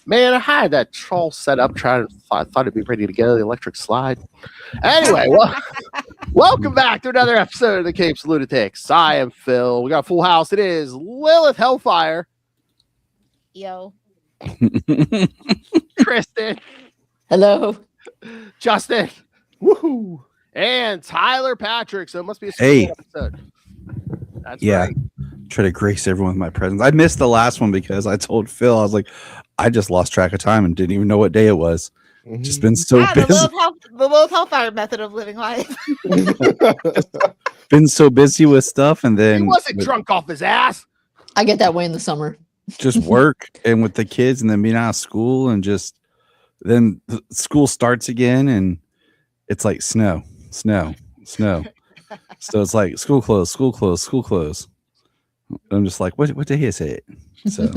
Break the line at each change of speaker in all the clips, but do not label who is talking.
Man, I had that all set up. Thought it'd be ready to go. The electric slide. Anyway, welcome back to another episode of the Capes Lunatics. I am Phil. We got a full house. It is Lilith Hellfire,
Yo.
Kristen,
Hello.
Justin,
Woohoo!
and Tyler Patrick. So it must be a
Hey.
super episode. That's
Yeah.
right.
Try to grace everyone with my presence. I missed the last one because I told Phil, I was like, I just lost track of time and didn't even know what day it was. Just been so
The
busy.
Lilith Hellfire method of living life.
Been so busy with stuff, and then
He wasn't drunk off his ass.
I get that way in the summer.
just work and with the kids, and then being out of school, and just then school starts again, and it's like snow. So it's like school closed. I'm just like, what day is it? So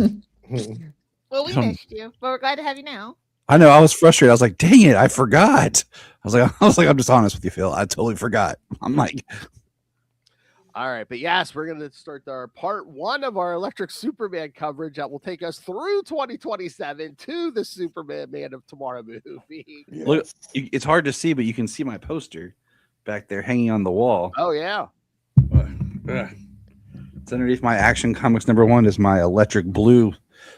Well, we missed you, but we're glad to have you now.
I know I was frustrated. I was like, dang it, I forgot. I was like, I'm just honest with you, Phil. I totally forgot. I'm like,
All right, but yes, we're going to start our part one of our Electric Superman coverage that will take us through 2027 to the Superman Man of Tomorrow movie.
look, it's hard to see, but you can see my poster back there hanging on the wall.
Oh, yeah.
It's underneath my Action Comics #1 is my electric blue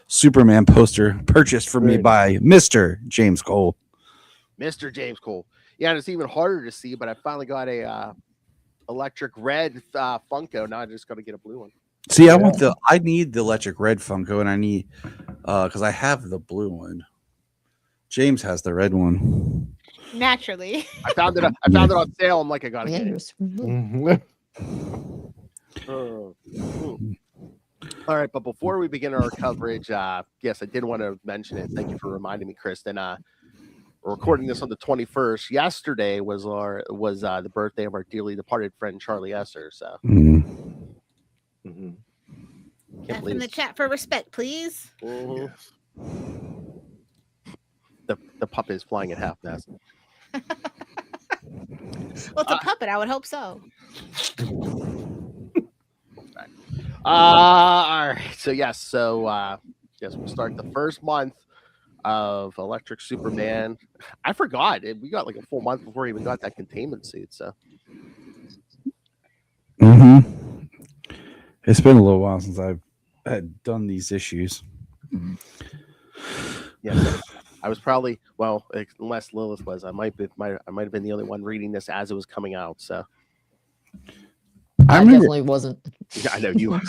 Superman poster purchased for me
Right.
by Mr. James Cole.
Mr. James Cole. Yeah, and it's even harder to see, but I finally got a electric red Funko. Now I just got to get a blue one.
See, I need the electric red Funko, and I need because I have the blue one. James has the red one.
Naturally.
I found it on sale. I'm like, I got to
Yeah,
get
it
it.
was blue.
All right, but before we begin our coverage, yes, I did want to mention it. Thank you for reminding me, Kristen. We're recording this on the 21st. Yesterday was the birthday of our dearly departed friend Charlie Esser. So
Mhm.
can't
F in the chat for respect, please.
Mhm. The puppet is flying at half mast.
Well, it's a puppet. I would hope so.
All right. So yes, we'll start the first month of Electric Superman. I forgot we got like a full month before we even got that containment suit. So
It's been a little while since I've had done these issues.
yeah, so I was probably unless Lilith was, I might have been the only one reading this as it was coming out. So
I
remember
definitely wasn't.
yeah, I know you.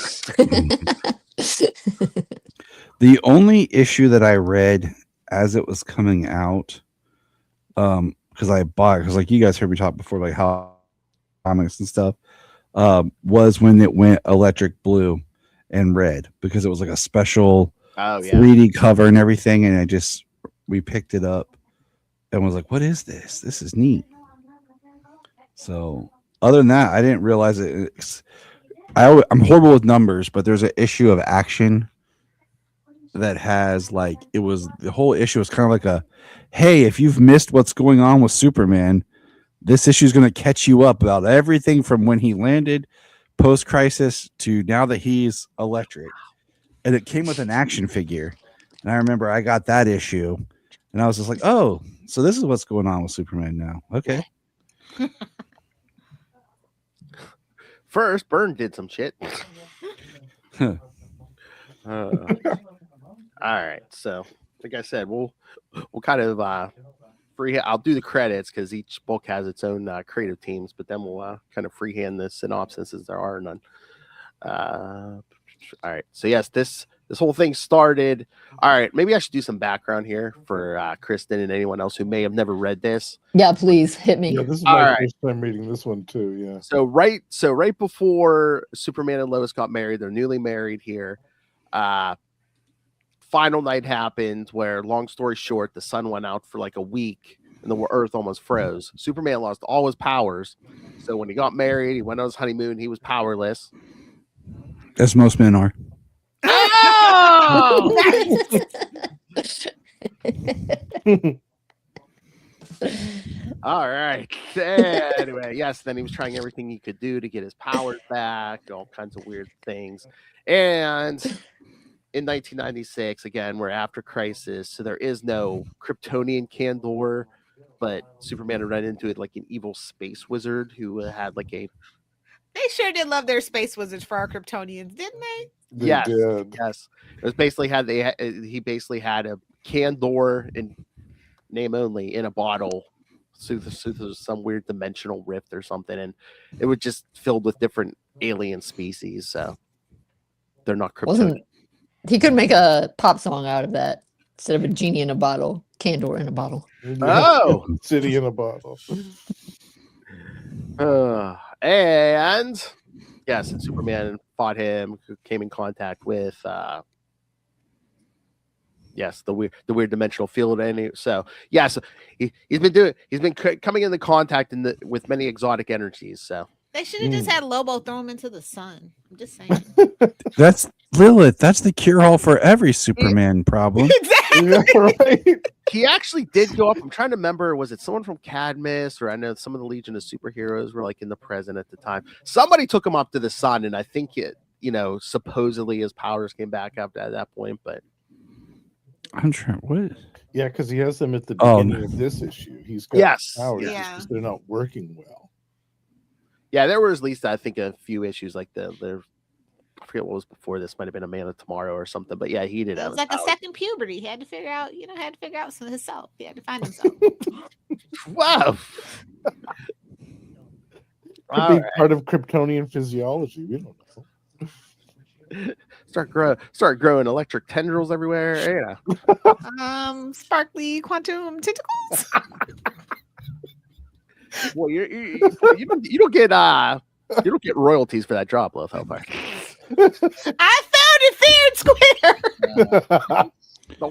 the only issue that I read as it was coming out, because I bought, because like you guys heard me talk before, like how comics and stuff, was when it went electric blue and red, because it was like a special 3D cover and everything, and we picked it up and was like, what is this? This is neat. So other than that, I didn't realize it. I'm horrible with numbers, but there's an issue of Action that has the whole issue is kind of like a, hey, if you've missed what's going on with Superman, this issue is going to catch you up about everything from when he landed post-crisis to now that he's electric. And it came with an action figure. And I remember I got that issue and I was just like, oh, so this is what's going on with Superman now. Okay.
First, Byrne did some shit. All right, so like I said, we'll kind of I'll do the credits because each book has its own creative teams, but then we'll kind of freehand the synopsis as there are none. All right, so yes, this whole thing started. All right, maybe I should do some background here for Kristen and anyone else who may have never read this.
Yeah, please hit me.
Yeah, this is
All
my
right.
first time reading this one too. Yeah.
So right before Superman and Lois got married, they're newly married here. Final night happened where, long story short, the sun went out for like a week and the Earth almost froze. Superman lost all his powers. So when he got married, he went on his honeymoon, he was powerless.
As most men are.
Oh!
All right. Anyway, yes, then he was trying everything he could do to get his powers back, all kinds of weird things. And in 1996, again, we're after Crisis, so there is no Kryptonian Candor, but Superman ran into it like an evil space wizard who had like a
They sure did love their space wizards for our Kryptonians, didn't they?
They
yes,
did.
yes. It was basically he basically had a Candor in name only in a bottle. So there's some weird dimensional rift or something, and it was just filled with different alien species. So they're not Kryptonian.
He could make a pop song out of that instead of a genie in a bottle, Candor in a bottle.
Oh,
City in a bottle.
and yes, and Superman fought him, came in contact with yes, the weird dimensional field. And so yes, he's been coming into contact with many exotic energies. So
They should have just had Lobo throw him into the sun. I'm just saying.
That's Lilith. That's the cure all for every Superman problem.
Exactly.
Yeah, right.
he actually did go up. I'm trying to remember, was it someone from Cadmus, or I know some of the Legion of Superheroes were like in the present at the time. Somebody took him up to the sun, and I think supposedly his powers came back up at that point. But
I'm trying. What?
Yeah, because he has them at the
Oh,
beginning of this issue. He's got
Yes.
powers,
Yeah.
it's just they're not working well.
yeah, there was at least I think a few issues like the I forget what was before this. Might have been a Man of Tomorrow or something. But yeah, he did
It
have
was like a
powers.
second puberty. He had to figure out, himself. He had to find himself.
Wow.
Could
All
be
right.
part of Kryptonian physiology. We don't know.
Start growing electric tendrils everywhere. Yeah.
Sparkly quantum tentacles.
Well, you don't get royalties for that job, Lilith Hellfire.
I found it fair and square.
The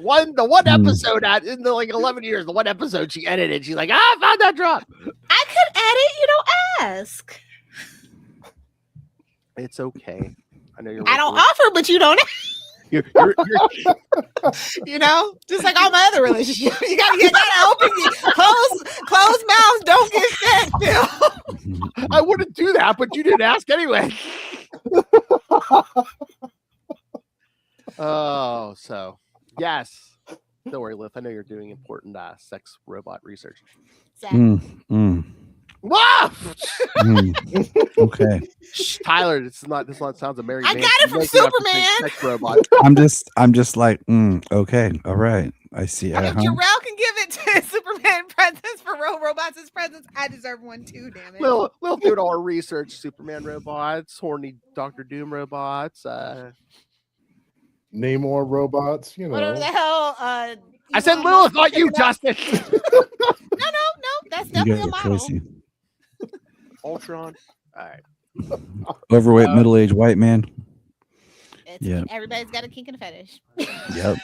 one episode in the 11 years, the one episode she edited, she's like, I found that drop.
I could edit. You don't ask.
It's okay. I know you're.
I don't offer, but you don't.
You're
Just like all my other relationships, you gotta open your closed mouths. Don't get fed, Phil.
I wouldn't do that, but you didn't ask anyway. Oh, so yes. Don't worry, Lilith. I know you're doing important sex robot research. Wow!
Okay.
Shh, Tyler, this sounds a married
I
man.
got it
You
from
guys don't have to say
Superman.
sex robot.
I'm just like, okay, all right. I see.
If Jarrell can give it to Superman presents for robots as presents, I deserve one too. Damn it!
We'll do all our research. Superman robots, horny Dr. Doom robots.
Namor robots,
Whatever the hell.
I said Lilith, not you, Justin.
No. That's
You
definitely
guys
a
are
model.
crazy.
Ultron. All right.
Overweight, middle-aged white man. Yeah.
Everybody's got a kink and a fetish.
Yep.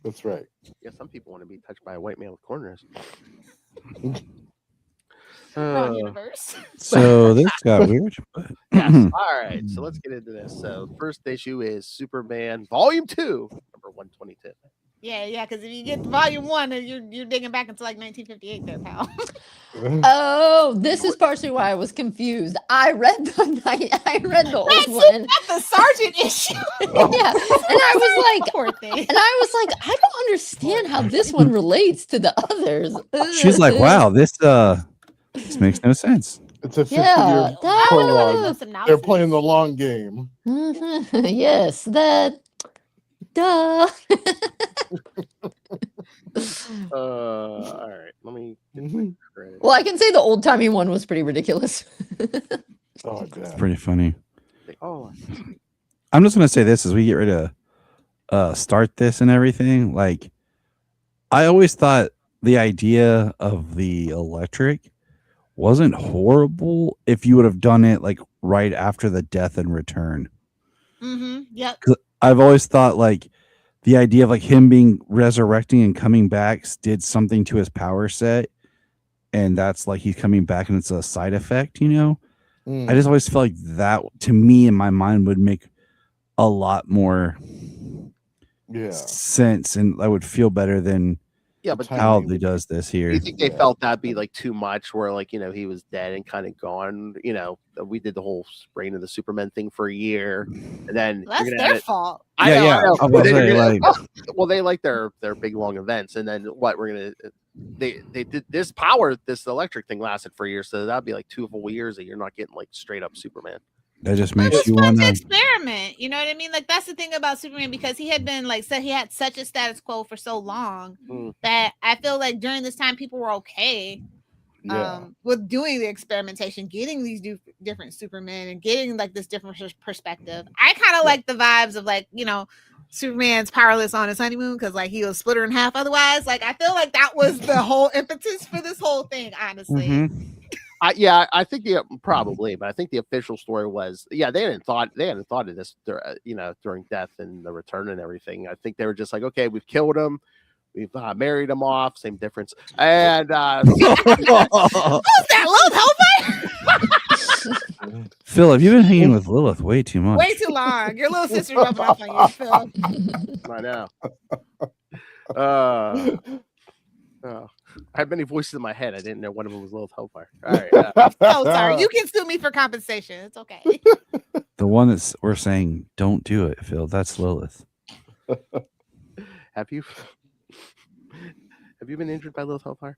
That's right.
Yeah, some people want to be touched by a white man with corners.
Wrong universe.
So this got weird. But
Yes. All right. So let's get into this. So first issue is Superman Volume 2, number 122.
Yeah, because if you get volume 1, you're digging back into 1958 there, pal.
Oh, this is partially why I was confused. I read the old
That's
one.
the sergeant issue.
Yeah, and I was like,
Poor thing.
I don't understand how this one relates to the others.
she's like, wow, this makes no sense.
It's a 50-year
Yeah,
prologue.
Synopsis.
They're playing the long game.
yes, that. Duh.
All right. Let me get my credit.
Well, I can say the old timey one was pretty ridiculous.
Oh,
It's
damn.
pretty funny.
Oh,
I'm just gonna say this as we get ready to start this and everything. Like, I always thought the idea of the electric wasn't horrible if you would have done it like right after the death and return.
Yep.
I've always thought like the idea of like him being resurrecting and coming back did something to his power set, and that's like he's coming back and it's a side effect, I just always felt like that to me in my mind would make a lot more
Yeah.
sense, and I would feel better than
Yeah, but
how he does this
do
here.
you think they felt that'd be like too much? Where like he was dead and kind of gone. We did the whole reign of the Superman thing for a year, and then
That's their fault.
I know.
I was
Well,
saying, like,
well, they like their big long events, and then what they did this electric thing lasted for a year, so that'd be like 2 full years that you're not getting like straight up Superman.
that just
But
makes
it's
you
fun
want
to
to.
experiment. You know what I mean? Like that's the thing about Superman, because he had been like said he had such a status quo for so long that I feel like during this time people were okay with doing the experimentation, getting these different Supermen and getting like this different perspective. I kind of like the vibes of like Superman's powerless on his honeymoon because like he was split her in half otherwise. Like I feel like that was the whole impetus for this whole thing, honestly.
I think probably, but I think the official story was they hadn't thought of this during death and the return and everything. I think they were just like, okay, we've killed him, we've married him off, same difference. And who's
that, Lilith Hellfire?
Phil, have you been hanging with Lilith way too much?
Way too long. Your little sister's rubbing off on you, Phil.
I know. I had many voices in my head. I didn't know one of them was Lilith Hellfire. All right.
Oh, sorry. You can sue me for compensation. It's okay.
The one that's we're saying don't do it, Phil. That's Lilith.
Have you been injured by Lilith Hellfire?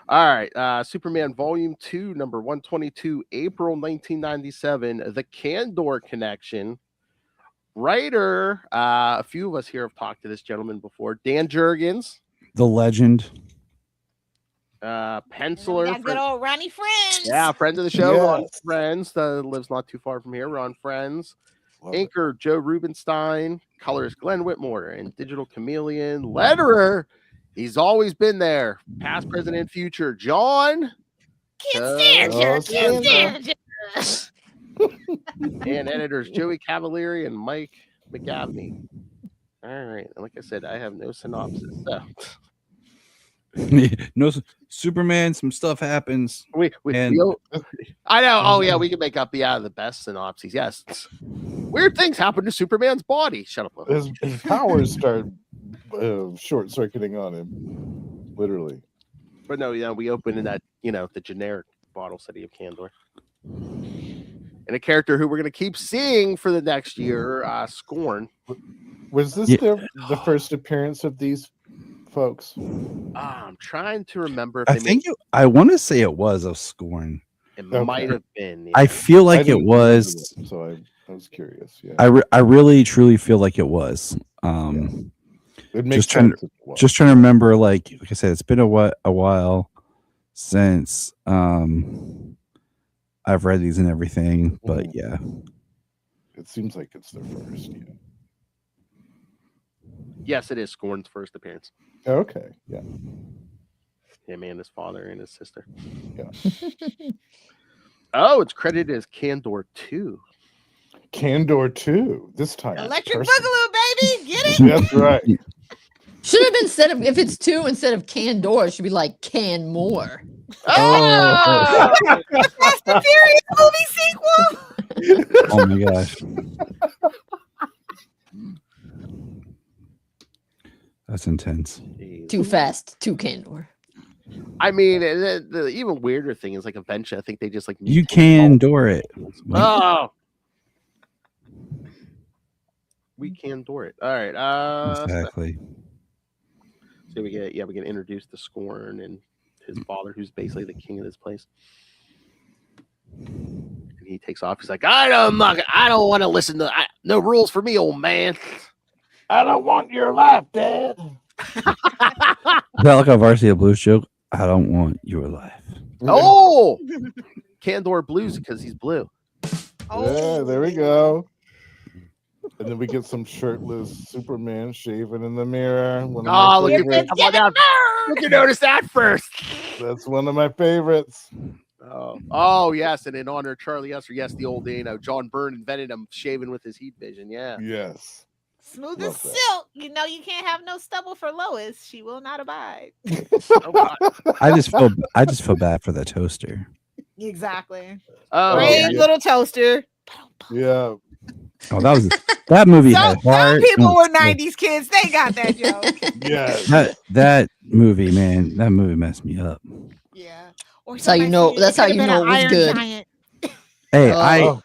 All right. Superman Volume 2, number 122, April 1997. The Candor Connection. Writer. A few of us here have talked to this gentleman before. Dan Jurgens.
The legend.
Penciler.
Good old Ronnie Friends.
Yeah, friend of the show.
Yes.
On Friends. Lives not too far from here. We're on Friends. Anchor Joe Rubenstein. Colorist Glenn Whitmore. And Digital Chameleon. Letterer. He's always been there. Past, present, and future. John.
Can't stand you. Can't stand you.
And editors Joey Cavalieri and Mike McGavney. All right. Like I said, I have no synopsis. So.
No, Superman, some stuff happens.
I know. Oh yeah, we can make up the best synopses. Yes, weird things happen to Superman's body. Shut up.
His powers start short circuiting on him, literally.
But no, we open in that the generic bottle city of Candor, and a character who we're gonna keep seeing for the next year, Scorn.
Was this the first appearance of these folks?
I'm trying to remember. If
I want to say it was a Scorn.
It might have been. Yeah.
I feel like it was.
So I was curious. Yeah.
I really truly feel like it was.
It makes
just trying to remember. Like I said, it's been a while since I've read these and everything. But yeah,
it seems like it's their first. Yeah.
Yes, it is Scorn's first appearance.
Okay. Yeah.
Him and his father and his sister.
Yeah.
Oh, it's credited as Candor 2.
Candor 2. This time.
Electric Boogaloo, baby. Get it?
That's right.
Should have been if it's 2 instead of Candor, it should be like Can More.
Oh! Fast and Furious movie sequel.
Oh my gosh. That's intense.
Jeez.
Too fast, too Candor.
I mean, the even weirder thing is like eventually, I think they just like
You can door it.
Oh, we can door it. All right.
Exactly.
So we get introduced to Scorn and his father, who's basically the king of this place. And he takes off. He's like, I don't want to listen to no rules for me, old man.
I don't want your life, Dad.
Is that like a Varsity Blues joke? I don't want your life.
Oh, Candor Blues because he's blue.
Yeah, there we go. And then we get some shirtless Superman shaving in the mirror. Look you
noticed that first.
That's one of my favorites.
Oh, yes, and in honor of Charlie Esser, yes, the old John Byrne invented him shaving with his heat vision. Yeah.
Yes.
Smooth as silk. You know you can't have no stubble for Lois. She will not abide.
I just feel bad for the toaster.
Exactly.
Oh,
brave little toaster.
Yeah.
Oh, that movie had heart.
Some people were 90s kids. They got that joke.
Yeah.
movie, man. That movie messed me up.
Yeah. Or
That's how you know. That's how you know it was good.
Giant.
Hey,
Oh.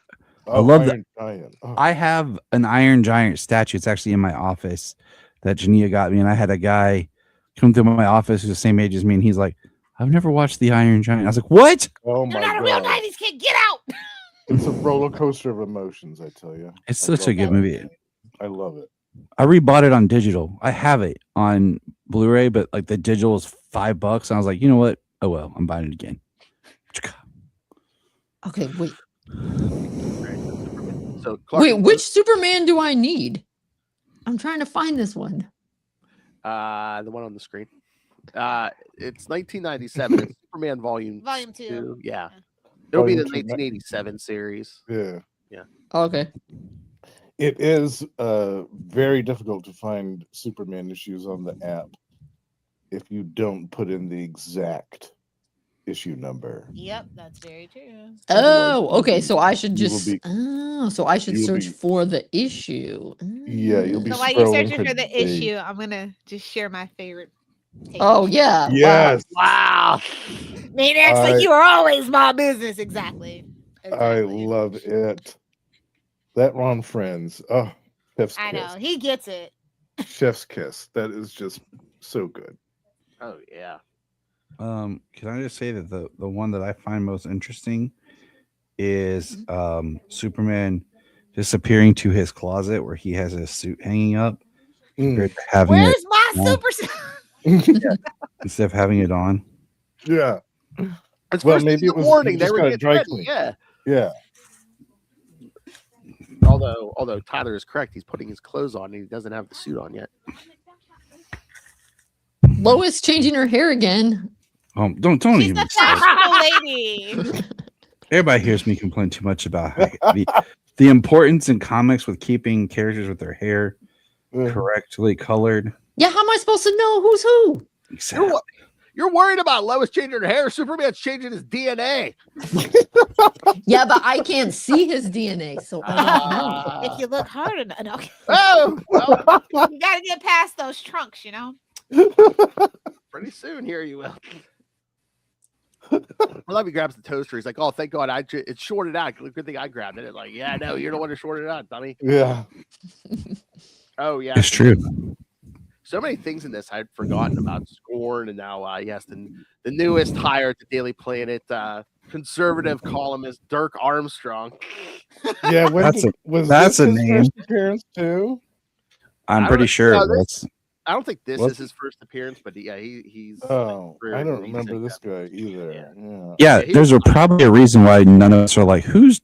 I love that.
Iron Giant. Oh.
I have an Iron Giant statue. It's actually in my office that Jania got me, and I had a guy come through my office who's the same age as me, and he's like, "I've never watched the Iron Giant." I was like, "What?"
Oh
You're
my
not
god!
a real 90s kid. Get out.
It's a roller coaster of emotions, I tell you.
It's such a good movie.
I love it.
I rebought it on digital. I have it on Blu-ray, but like the digital is $5. And I was like, you know what? Oh well, I'm buying it again.
Okay, wait.
So Clark,
Wait, which Superman do I need? I'm trying to find this one.
the one on the screen. It's 1997. It's Superman Volume
2.
Yeah. It'll be the
Volume 2,
1987 series.
Yeah.
Okay.
It is very difficult to find Superman issues on the app if you don't put in the exact issue number.
Yep, that's very true.
Oh, okay. So I should
You will
just.
be-
so I should
you will
search
be-
for the issue.
Yeah, you'll be
So while you're
scrolling
searching for the
days.
issue, I'm gonna just share my favorite.
Oh yeah.
Yes,
Wow.
Maniacs like you are always my business. Exactly.
I love it. That Ron Friends. Oh, chef's
I
kiss.
know he gets it.
Chef's kiss. That is just so good.
Oh yeah.
Can I just say that the one that I find most interesting is Superman disappearing to his closet where he has his suit hanging up.
Mm.
Having
Where's
it
my
on,
super?
instead of having it on.
Yeah.
It's
Well,
first
maybe
thing in
it
the
was
morning.
you
They
just
were
got a
getting
dry
ready.
clean.
Yeah.
Yeah.
Although Tyler is correct, he's putting his clothes on and he doesn't have the suit on yet.
Lois changing her hair again.
Don't
She's
even
the
say it.
fashionable lady.
Everybody hears me complain too much about the importance in comics with keeping characters with their hair correctly colored.
Yeah, how am I supposed to know who's who?
Exactly.
You're worried about Lois changing her hair. Superman's changing his DNA.
Yeah, but I can't see his DNA, so I don't know.
If you look hard enough, no.
Oh, well,
You gotta get past those trunks, you know.
pretty soon here you will. I love he grabs the toaster. He's like, "Oh, thank God, it's shorted out. Good thing I grabbed it." It's like, yeah, no, you're the one who shorted it out, dummy.
Yeah.
Oh yeah,
It's true.
So many things in this I'd forgotten about. Scorn, and now yes, the newest hire at the Daily Planet, conservative columnist Dirk Armstrong.
Yeah,
That's
this
a
his
name.
first appearance too?
I'm pretty sure
no,
that's.
I don't think this
What?
is his first appearance, but yeah, he's.
Oh,
like,
I don't
he's
remember
like
this
that.
guy either.
Yeah.
Yeah,
he-
there's probably a reason why none of us are like, who's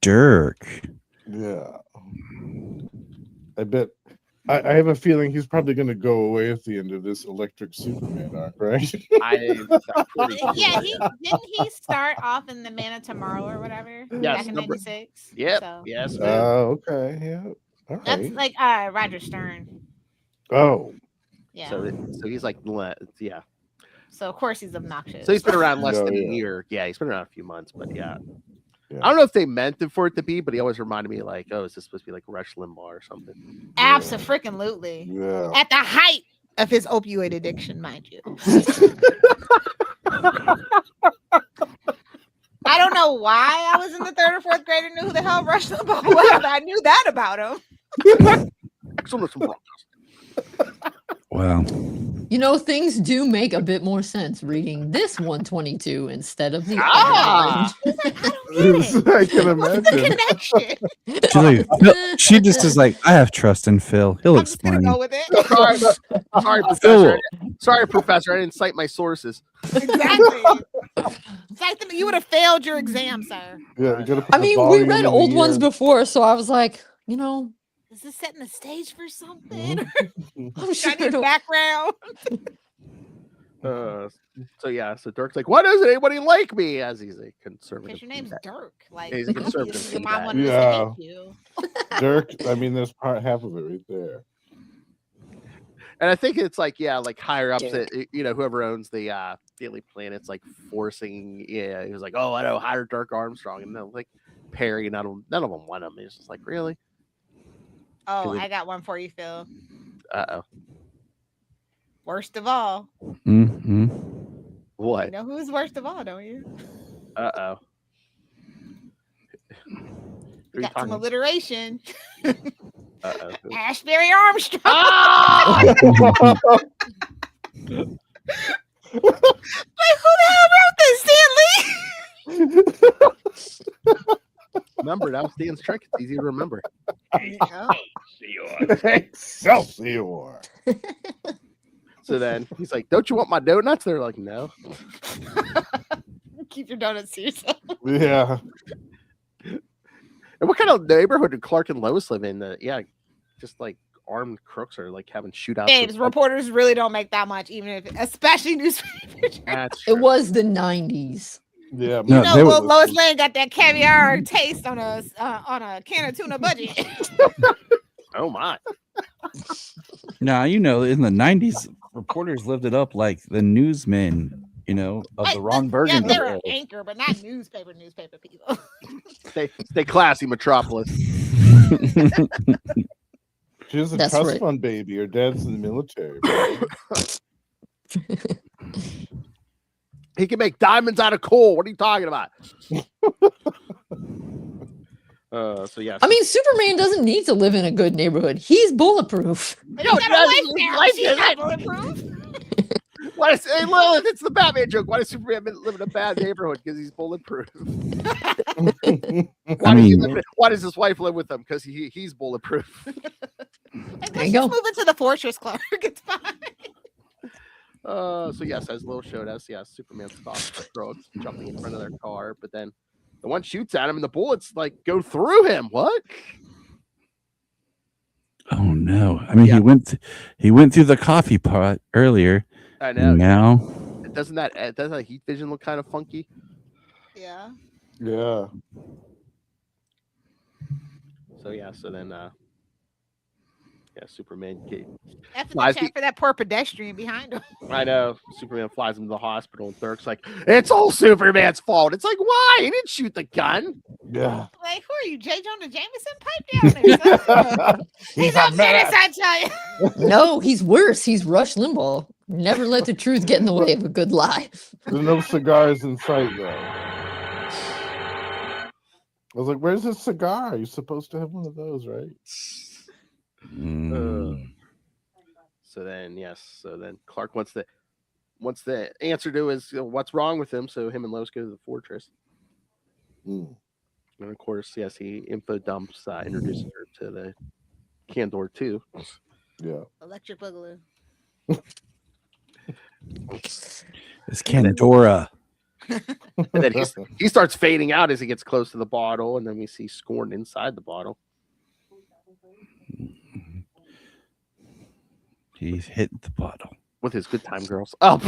Dirk?
Yeah. I bet. I have a feeling he's probably going to go away at the end of this Electric Superman arc, right?
I'm pretty sure.
Yeah, didn't he start off in the Man of Tomorrow or whatever
Yes,
back in
number-
'96?
Yep.
So
Yes. ma'am.
Okay. Yeah. All
that's
right.
like Roger Stern.
Oh.
Yeah.
So he's like, yeah.
So of course he's obnoxious.
So he's been around less
Oh,
than
yeah.
a year. Yeah, he's been around a few months, but yeah.
Yeah.
I don't know if they meant it for it to be, but he always reminded me like, oh, is this supposed to be like Rush Limbaugh or something?
Abso-freaking-lutely.
Yeah.
At the height of his opioid addiction, mind you. I don't know why I was in the 3rd or 4th grade and knew who the hell Rush Limbaugh was, but I knew that about him.
Excellent.
Wow.
You know, things do make a bit more sense reading this 122 instead of the
Ah!
other one.
I can
What's the
imagine.
connection?
She's like, no, she just is like, I have trust in Phil. He'll
I'm just gonna
explain.
go with it.
Sorry, Professor.
Phil.
Sorry, Professor. I didn't cite my sources.
Exactly. It's like you would have failed your exam, sir.
Yeah, you gotta put
I
the
mean, we
volume
read
in
old
the
ones
ear.
before, so I was like, you know,
Is this setting the stage for something?
I'm sure
I need
it'll-
background.
So Dirk's like, why doesn't anybody like me? As he's a conservative.
Because your name's Dirk. Like,
He's a conservative
obviously your
feedback.
mom wanted
Yeah.
us to hate you.
Dirk, I mean, there's half of it right there.
And I think it's like, yeah, like higher ups that, whoever owns the Daily Planet's like forcing, he was like, oh, I know, hire Dirk Armstrong. And then like Perry, none of them want him. It's just like, really?
Oh, I got one for you, Phil.
Uh-oh.
Worst of all.
Mm-hmm.
What?
You know who's worst of all, don't you?
Uh-oh.
We got some alliteration.
Uh-oh.
Ashbury Armstrong.
Ah!
Like, who the hell wrote this, Stan Lee?
Remember, that was Dan's trick. It's easy to remember.
Excelsior.
So then he's like, don't you want my donuts? They're like, no.
Keep your donuts to yourself.
Yeah.
And what kind of neighborhood did Clark and Lois live in? Just like armed crooks are like having shootouts.
Babes, reporters really don't make that much, even if, especially newspapers.
That's
It was the 90s.
Yeah.
No,
You know, Lois Lane got that caviar taste on a can of tuna budget.
Oh my.
Now, you know, in the 90s, reporters lived it up like the newsmen, you know, of the Ron Burgundy.
Yeah, they're an
world.
anchor, but not newspaper people.
Stay classy, Metropolis.
She was a
That's
trust
right.
fund baby. Her dad's in the military.
He can make diamonds out of coal. What are you talking about? So yeah.
I mean, Superman doesn't need to live in a good neighborhood. He's bulletproof.
He's got a wife now. She's not bulletproof.
Why does, hey, Lilith, it's the Batman joke. Why does Superman live in a bad neighborhood? Because he's bulletproof. Why does his wife live with him? Because he's bulletproof.
There you go.
Move into the fortress, Clark. It's fine.
So yes, as Lil showed us, Superman stops the crooks jumping in front of their car, but then the one shoots at him and the bullets like go through him. What?
Oh no! I mean, he went through the coffee pot earlier.
I know.
Now,
doesn't that heat vision look kind of funky?
Yeah.
Yeah.
So then Superman
After for that poor pedestrian behind him.
I know. Superman flies him to the hospital and Dirk's like, it's all Superman's fault. It's like, why? He didn't shoot the gun.
Yeah.
Like, who are you, J. Jonah Jameson? Pipe down there. He's a menace, I tell you.
No, he's worse. He's Rush Limbaugh. Never let the truth get in the way of a good lie.
There's no cigars in sight, though. I was like, where's this cigar? You're supposed to have one of those, right?
So then Clark wants the answer to his what's wrong with him. So him and Lois go to the fortress. And of course, yes, he info dumps, introduces her to the Candor too.
Yeah.
Electric Boogaloo.
it's Candora.
And then he starts fading out as he gets close to the bottle, and then we see Scorn inside the bottle.
He's hitting the bottle
with his good time girls. Oh.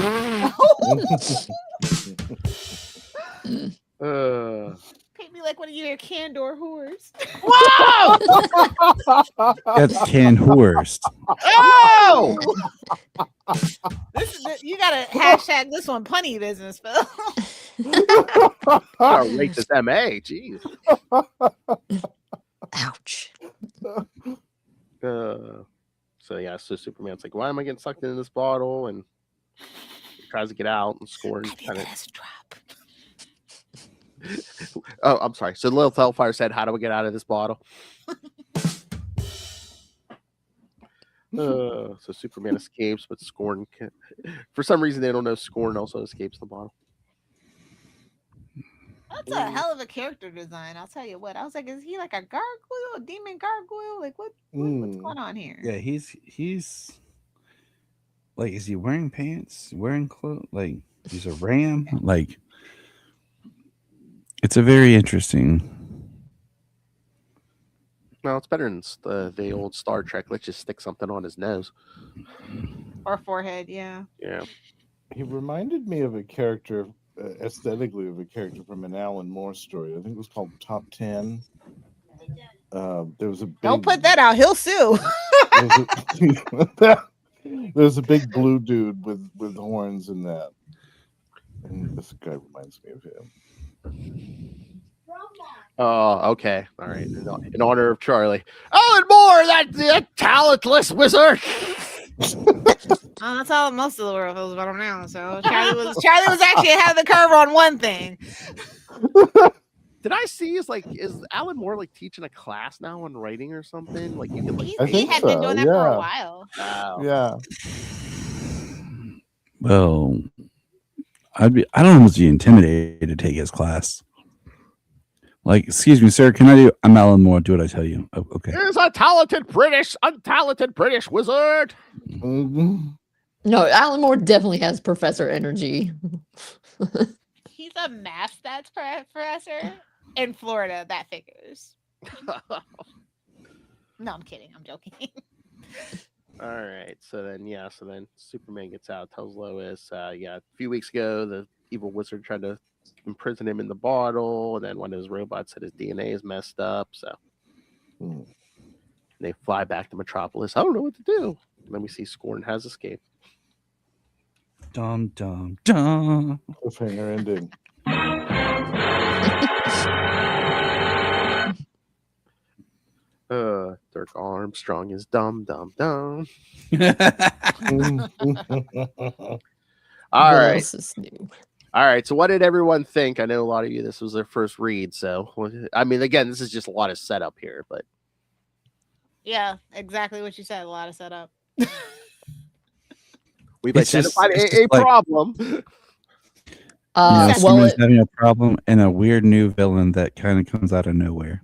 Paint me like one of your Candor whores.
Whoa!
That's Canhurst.
Oh!
You gotta hashtag this one punny business, Phil.
I'll rate this MA. Jeez.
Ouch.
So Superman's like, why am I getting sucked into this bottle? And he tries to get out, and Scorn kind of
drop.
Oh, I'm sorry. So Lilith Hellfire said, how do we get out of this bottle? So Superman escapes, but Scorn for some reason they don't know Scorn also escapes the bottle.
That's a hell of a character design. I'll tell you what. I was like, is he like a gargoyle, a demon gargoyle? Like what's going on here?
Yeah, he's like, is he wearing pants? Wearing clothes? Like he's a ram? Like it's a very interesting.
No, it's better than the old Star Trek. Let's just stick something on his nose
or forehead. Yeah.
Yeah.
He reminded me of a character. Aesthetically of a character from an Alan Moore story. I think it was called Top 10. There was a big,
don't put that out. He'll sue.
There's a big blue dude with horns in that, and this guy reminds me of him.
Oh, okay, all right. In honor of Charlie, Alan Moore, that talentless wizard.
That's all most of the world feels about him now. So Charlie was actually ahead of the curve on one thing.
Did I see is Alan Moore like teaching a class now on writing or something? Like you can like
He had been doing that for a while.
Wow.
Yeah.
Well, I don't almost be intimidated to take his class. Like, excuse me, sir, can I do? I'm Alan Moore. Do what I tell you. Oh, okay.
Here's a untalented British wizard.
Mm-hmm.
No, Alan Moore definitely has professor energy.
He's a math stats professor in Florida. That figures. No, I'm kidding. I'm joking.
All right. So then Superman gets out, tells Lois, a few weeks ago, the evil wizard tried to imprison him in the bottle. And then one of his robots said his DNA is messed up. So they fly back to Metropolis. I don't know what to do. And then we see Scorn has escaped.
Dum, dum, dum.
Cliffhanger ending.
Dirk Armstrong is dumb. All
What
right.
else is new?
All right. So what did everyone think? I know a lot of you, this was their first read. So, I mean, again, this is just a lot of setup here, but.
Yeah, exactly what you said. A lot of setup.
We've
It's just-
identified
it's
a
just like-
problem.
Well,
Superman's having a problem and a weird new villain that kind of comes out of nowhere.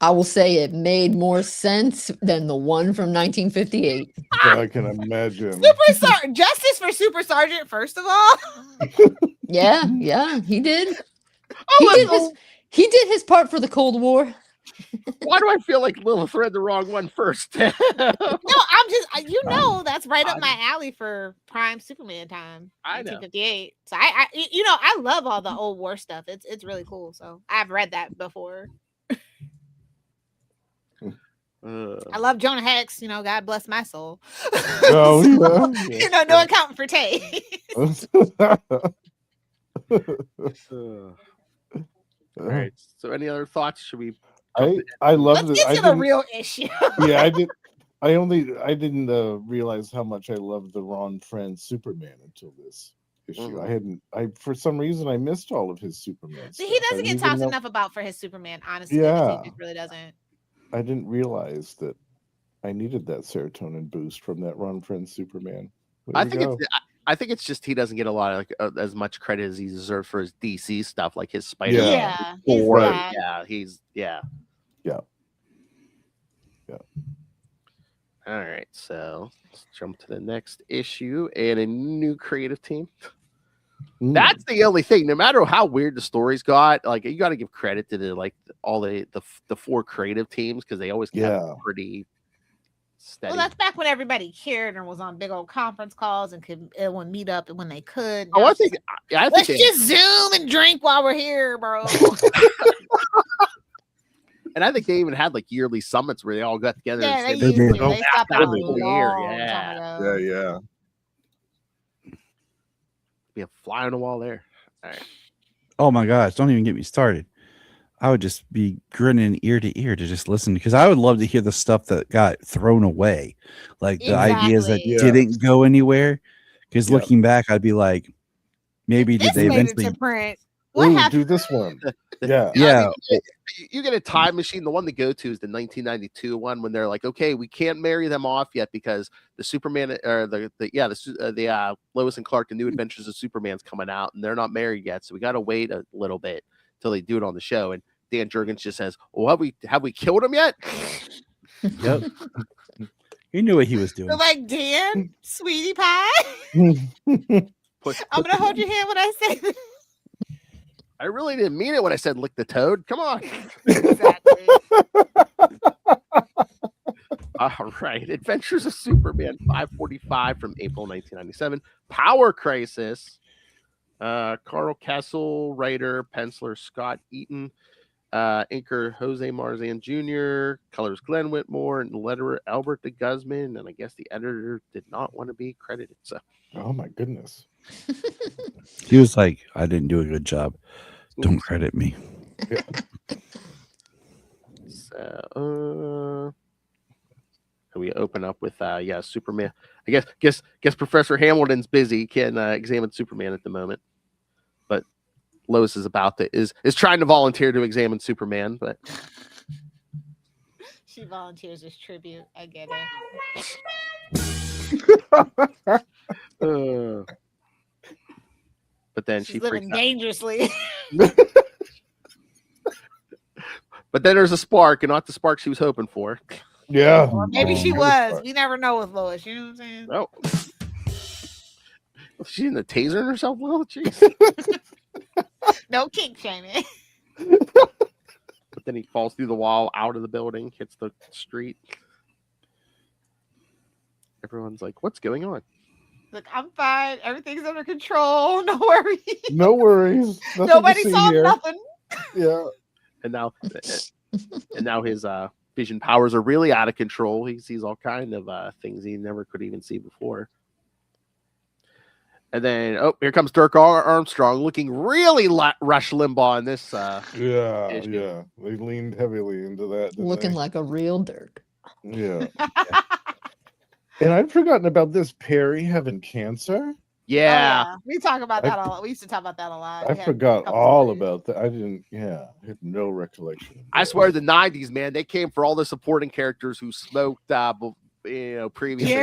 I will say it made more sense than the one from 1958.
I can imagine.
Justice for Super Sergeant, first of all.
Yeah, he did.
Oh,
He did his part for the Cold War.
why do I feel like Lilith read the wrong one first?
No, I'm just, that's right up my alley for prime Superman time.
I know.
1958. So I love all the old war stuff. It's really cool. So I've read that before. I love Jonah Hex. God bless my soul.
Oh, yeah.
No accounting for Tay.
All right. So, any other thoughts? Should we?
I love
Let's
this.
get to the real issue.
Yeah, I didn't realize how much I loved the Ron Friend Superman until this issue. I for some reason I missed all of his Superman.
See, he doesn't get talked enough about for his Superman. Honestly, he just really doesn't.
I didn't realize that I needed that serotonin boost from that Ron Friend Superman.
I think it's just he doesn't get a lot of as much credit as he deserves for his DC stuff, like his Spider-Man.
Yeah.
All right, so let's jump to the next issue and a new creative team. That's the only thing. No matter how weird the stories got, like you got to give credit to all the four creative teams because they always kept pretty steady.
Well, that's back when everybody cared and was on big old conference calls and could meet up when they could.
Oh, I think
let's just Zoom and drink while we're here, bro.
And I think they even had yearly summits where they all got together.
Yeah,
and
they
said,
stopped that a long
yeah.
time ago.
Yeah.
Be a fly on the wall there. All right.
Oh my gosh, don't even get me started. I would just be grinning ear to ear to just listen because I would love to hear the stuff that got thrown away, like the ideas that didn't go anywhere. Because looking back, I'd be like, maybe did they eventually
print?
Do this one? Yeah.
I mean, you get a time machine. The one to go to is the 1992 one when they're like, okay, we can't marry them off yet because the Superman or the Lois and Clark, the New Adventures of Superman's coming out, and they're not married yet, so we got to wait a little bit till they do it on the show. And Dan Jurgens just says, "Well, have we killed him yet?"
Yep. He knew what he was doing.
They're like, Dan, sweetie pie, I'm gonna hold your hand when I say.
I really didn't mean it when I said lick the toad. Come on.
Exactly.
All right. Adventures of Superman 545 from April 1997. Power Crisis. Carl Kessel, writer, penciler Scott Eaton, inker Jose Marzan Jr., colors Glenn Whitmore, and letterer Albert de Guzman. And I guess the editor did not want to be credited. So,
oh my goodness.
He was like, I didn't do a good job. Don't credit me.
So, we open up with Superman. I guess Professor Hamilton's busy, can't examine Superman at the moment, but Lois is is trying to volunteer to examine Superman, but
she volunteers as tribute. I get
it. But then
She's living dangerously.
But then there's a spark, and not the spark she was hoping for.
Yeah.
Or maybe she was. We never know with Lois. You know what I'm saying?
No. She's in the taser herself? Well, jeez.
No kink shaming.
But then he falls through the wall, out of the building, hits the street. Everyone's like, what's going on?
Look, I'm fine. Everything's under control. No worries.
No worries.
Nobody saw nothing.
Yeah.
And now his vision powers are really out of control. He sees all kind of things he never could even see before. And then, here comes Dirk Armstrong, looking really Rush Limbaugh in this.
Yeah. They leaned heavily into that.
Looking like a real Dirk.
Yeah. And I'd forgotten about this. Perry having cancer.
Yeah.
We talk about that a lot. We used to talk about that a lot.
I forgot all about that. I had no recollection.
I swear the 90s, man, they came for all the supporting characters who smoked, previously.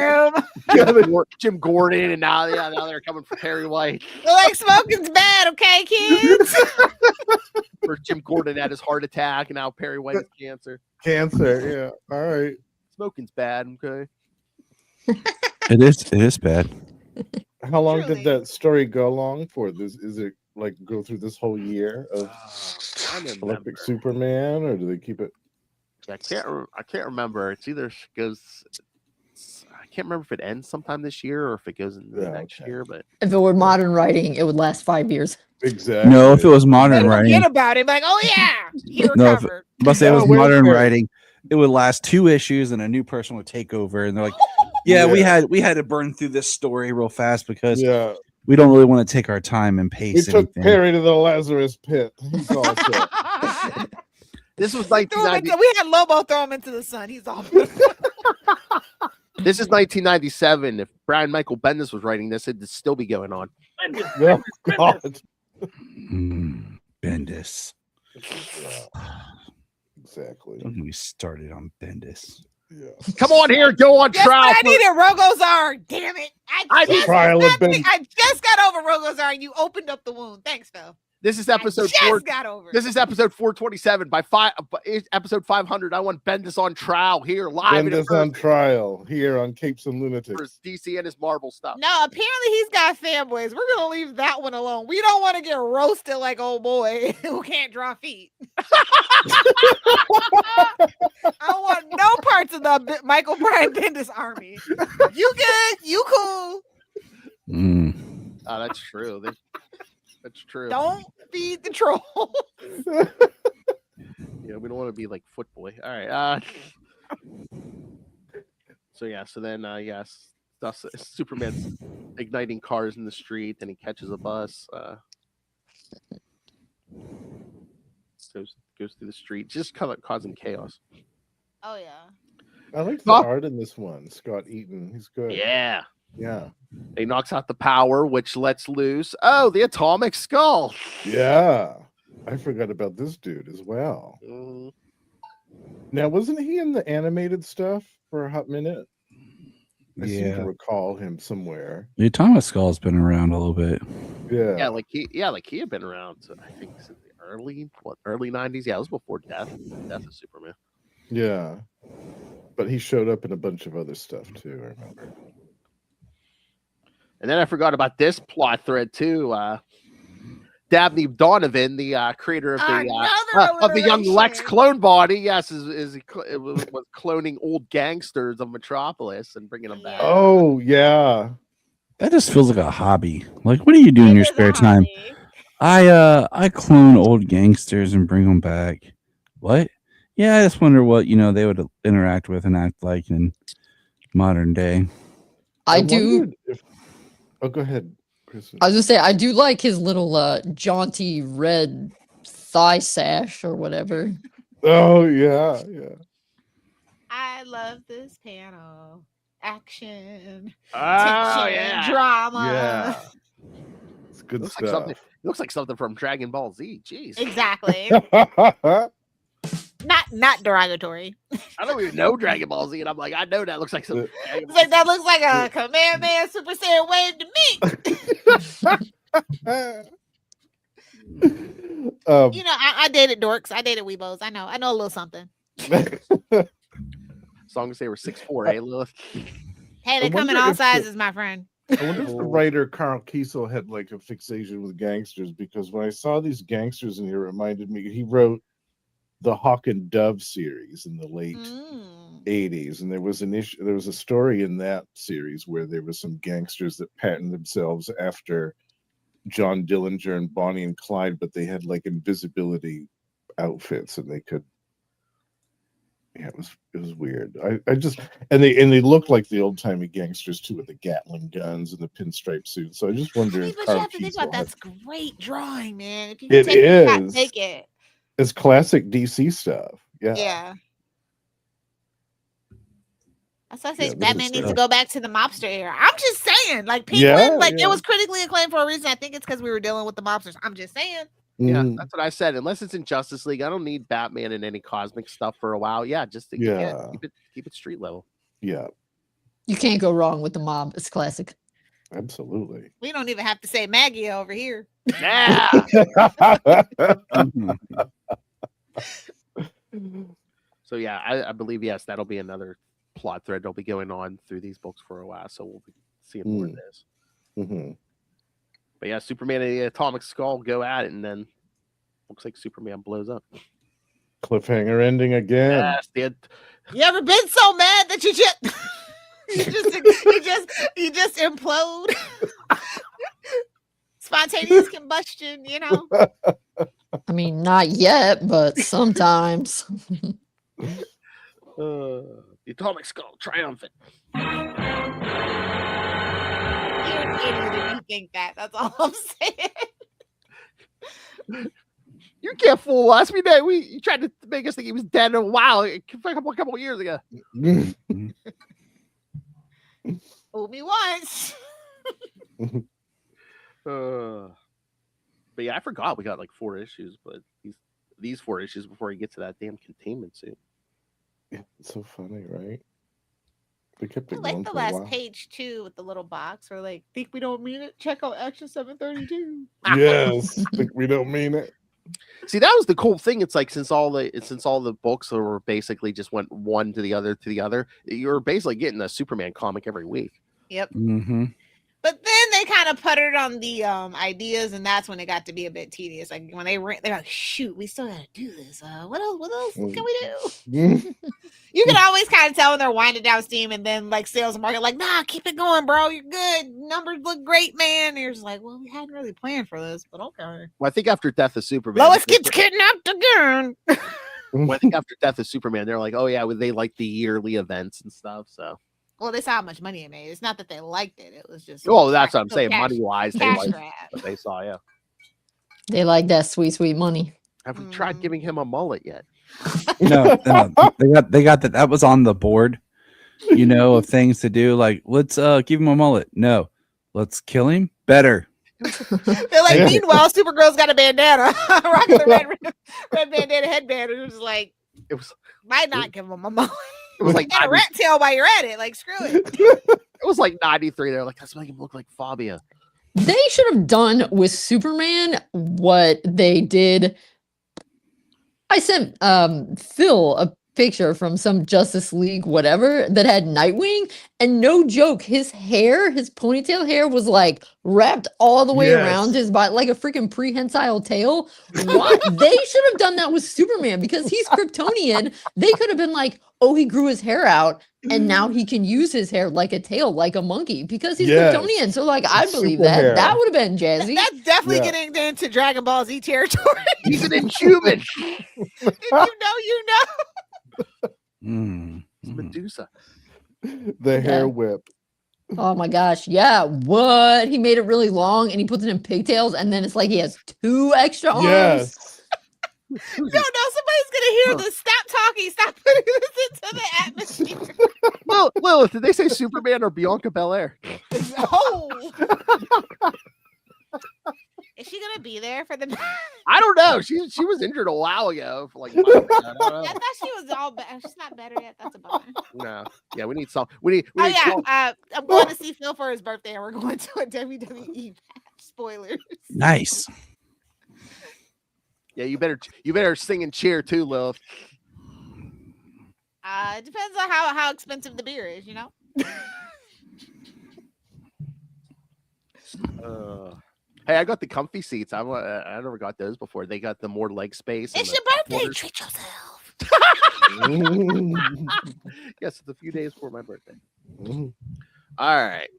Jim Gordon, and now they're coming for Perry White.
They're like, smoking's bad, okay, kids?
First Jim Gordon had his heart attack, and now Perry White has cancer.
Cancer, yeah. All right.
Smoking's bad, okay?
It is bad.
How long did that story go along for? Is it like go through this whole year of Electric Superman, or do they keep it?
I can't remember. It's either goes. I can't remember if it ends sometime this year or if it goes into the next year. But
if it were modern writing, it would last 5 years.
Exactly.
No, if it was modern writing,
forget about it. Like, oh yeah, he recovered.
If it was modern writing, it would last 2 issues, and a new person would take over, and they're like, "Yeah, we had to burn through this story real fast because we don't really want to take our time and pace."
We took Perry to the Lazarus pit. He's all set.
This was 1990.
We had Lobo throw him into the sun. He's all.
This is 1997. If Brian Michael Bendis was writing this, it'd still be going on.
Oh, God.
Bendis.
Exactly.
Don't get me started on Bendis.
Yeah.
Come on here, go on trial.
I needed Rogozar. Damn it! I just got over Rogozar, and you opened up the wound. Thanks, Phil.
This is episode 4. This is episode 427. By episode 500, I want Bendis on trial here live.
Bendis on trial here on Capes and Lunatics.
For DC and his Marvel stuff.
No, apparently he's got fanboys. We're gonna leave that one alone. We don't want to get roasted like old boy who can't draw feet. I want no parts of the Michael Brian Bendis army. You good? You cool?
Oh, that's true. That's true.
Don't feed the troll.
Yeah, we don't want to be like Footboy. All right. So then Superman's igniting cars in the street, and he catches a bus. Goes through the street, just kind of causing chaos.
Oh yeah.
I like the art in this one. Scott Eaton, he's good.
Yeah.
Yeah.
He knocks out the power, which lets loose. Oh, the atomic skull.
Yeah. I forgot about this dude as well.
Mm-hmm.
Now, wasn't he in the animated stuff for a hot minute? I seem to
Yeah.
recall him somewhere.
The Atomic Skull's been around a little bit.
Yeah.
Like he had been around. I think since the early 90s. Yeah, it was before Death of Superman.
Yeah. But he showed up in a bunch of other stuff too, I remember.
And then I forgot about this plot thread too. Dabney Donovan, the creator of the young Lex clone body, yes, was cloning old gangsters of Metropolis and bringing them back.
Oh yeah,
that just feels like a hobby. Like, what do you do in your spare time? I clone old gangsters and bring them back. What? Yeah, I just wonder what they would interact with and act like in modern day.
I do.
Oh, go ahead, Kristen.
I was gonna say I do like his little jaunty red thigh sash or whatever.
Oh yeah.
I love this panel. Action,
Oh
tension,
yeah,
drama.
Yeah. It's good
looks
stuff.
like something. Looks like something from Dragon Ball Z. Jeez,
Exactly. Not derogatory.
I don't even know Dragon Ball Z, and I'm like, I know that looks like some.
It's like that looks like a Kamehameha Super Saiyan wave to me. I dated dorks. I dated weebos. I know a little something.
As long as they were 6'4", Lilith.
Hey, they come in all sizes, my friend.
I wonder if the writer Carl Kiesel had like a fixation with gangsters, because when I saw these gangsters in here, it reminded me he wrote the Hawk and Dove series in the late 80s, and there was a story in that series where there was some gangsters that patterned themselves after John Dillinger and Bonnie and Clyde, but they had like invisibility outfits, and they could. Yeah, it was weird. I just and they looked like the old timey gangsters too, with the Gatling guns and the pinstripe suits. So I just wonder if
but you have to think about that's great drawing, man. If you
it
take
is.
Take it.
It's classic DC stuff. Yeah.
Yeah. That's why I say Batman needs to go back to the mobster era. I'm just saying, like Penguin, it was critically acclaimed for a reason. I think it's because we were dealing with the mobsters. I'm just saying.
Yeah, that's what I said. Unless it's in Justice League, I don't need Batman in any cosmic stuff for a while. Yeah, just to keep it street level.
Yeah.
You can't go wrong with the mob. It's classic.
Absolutely.
We don't even have to say Maggie over here.
Yeah. So yeah, I believe yes, that'll be another plot thread that'll be going on through these books for a while. So we'll be seeing more of this.
Mm-hmm.
But yeah, Superman and the Atomic Skull go at it, and then looks like Superman blows up.
Cliffhanger ending again.
Yes,
you ever been so mad that you just implode? Spontaneous combustion,
I mean, not yet, but sometimes.
The Atomic Skull triumphant.
You're an idiot if you think that. That's all I'm saying.
You can't fool us. You tried to make us think he was dead a while, a couple of years ago.
Fool me once.
But yeah, I forgot we got like 4 issues, but these 4 issues before he gets to that damn containment suit.
Yeah, it's so funny, right? They kept it
I like the last
while.
page too with the little box where like think we don't mean it. Check out Action 732.
Yes, think we don't mean it.
See, that was the cool thing. It's like since all the books were basically just went one to the other, you're basically getting a Superman comic every week.
Yep.
Mm-hmm.
But then they kind of puttered on the ideas, and that's when it got to be a bit tedious. Like when they're like, "Shoot, we still got to do this. What else can we do?" You can always kind of tell when they're winding down steam, and then like sales and market, like, "Nah, keep it going, bro. You're good. Numbers look great, man." And you're just like, "Well, we hadn't really planned for this, but okay."
Well, I think after Death of Superman,
Lois gets kidnapped again.
Well, I think after Death of Superman, they're like, "Oh yeah, they like the yearly events and stuff." So.
Well, they saw how much money it made. It's not that they liked it. It was just.
Oh, that's what I'm saying. Money-wise, they like what they saw. Yeah.
They like that sweet, sweet money.
Have we tried giving him a mullet yet?
No. They got that. That was on the board, of things to do. Like, let's give him a mullet. No, let's kill him. Better.
They're like, meanwhile, Supergirl's got a bandana, rocking the red bandana headband. It was like, might not give him a mullet.
It was like
a rat tail while you're at it. Like, screw it.
It was like 93. They're like, let's make him look like Fabia.
They should have done with Superman what they did. I sent Phil a picture from some Justice League whatever that had Nightwing, and no joke, his ponytail hair was like wrapped all the way around his body like a freaking prehensile tail. What? They should have done that with Superman because he's Kryptonian. They could have been like, oh, he grew his hair out and now he can use his hair like a tail, like a monkey, because he's Kryptonian. So like, I believe that.
Hair.
That would have been jazzy.
That's definitely getting into Dragon Ball Z territory.
He's an inhuman.
If you know.
It's Medusa.
The hair whip.
Oh my gosh. Yeah. What? He made it really long and he puts it in pigtails and then it's like he has 2 extra arms.
Yes.
No, somebody's gonna hear this. Stop talking. Stop putting this into the atmosphere.
Well, Lilith, did they say Superman or Bianca Belair?
Oh. Is she gonna be there for the?
I don't know. She was injured a while ago. For like, I don't know.
I thought she was all better. She's not better yet. That's a bummer.
No. Yeah, we need some. We need.
I'm going to see Phil for his birthday, and we're going to a WWE match. Spoilers.
Nice.
Yeah, you better sing and cheer too, Lilith.
It depends on how expensive the beer is, you know.
Hey, I got the comfy seats. I never got those before. They got the more leg space.
It's your birthday. Treat yourself.
Yes, it's a few days before my birthday. All right,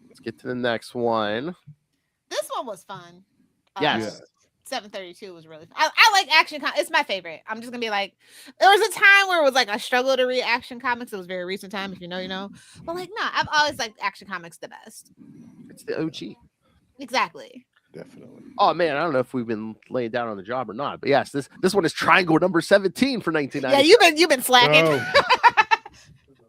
let's get to the next one.
This one was fun.
Yes.
732 was really fun. I like action comics. It's my favorite. I'm just gonna be like, there was a time where it was like I struggled to read action comics. It was a very recent time, if you know, you know. But like, no, I've always liked action comics the best.
It's the OG.
Exactly.
Definitely.
Oh man, I don't know if we've been laying down on the job or not, but yes, this one is triangle number 17 for 1990.
Yeah, you've been slacking. Oh.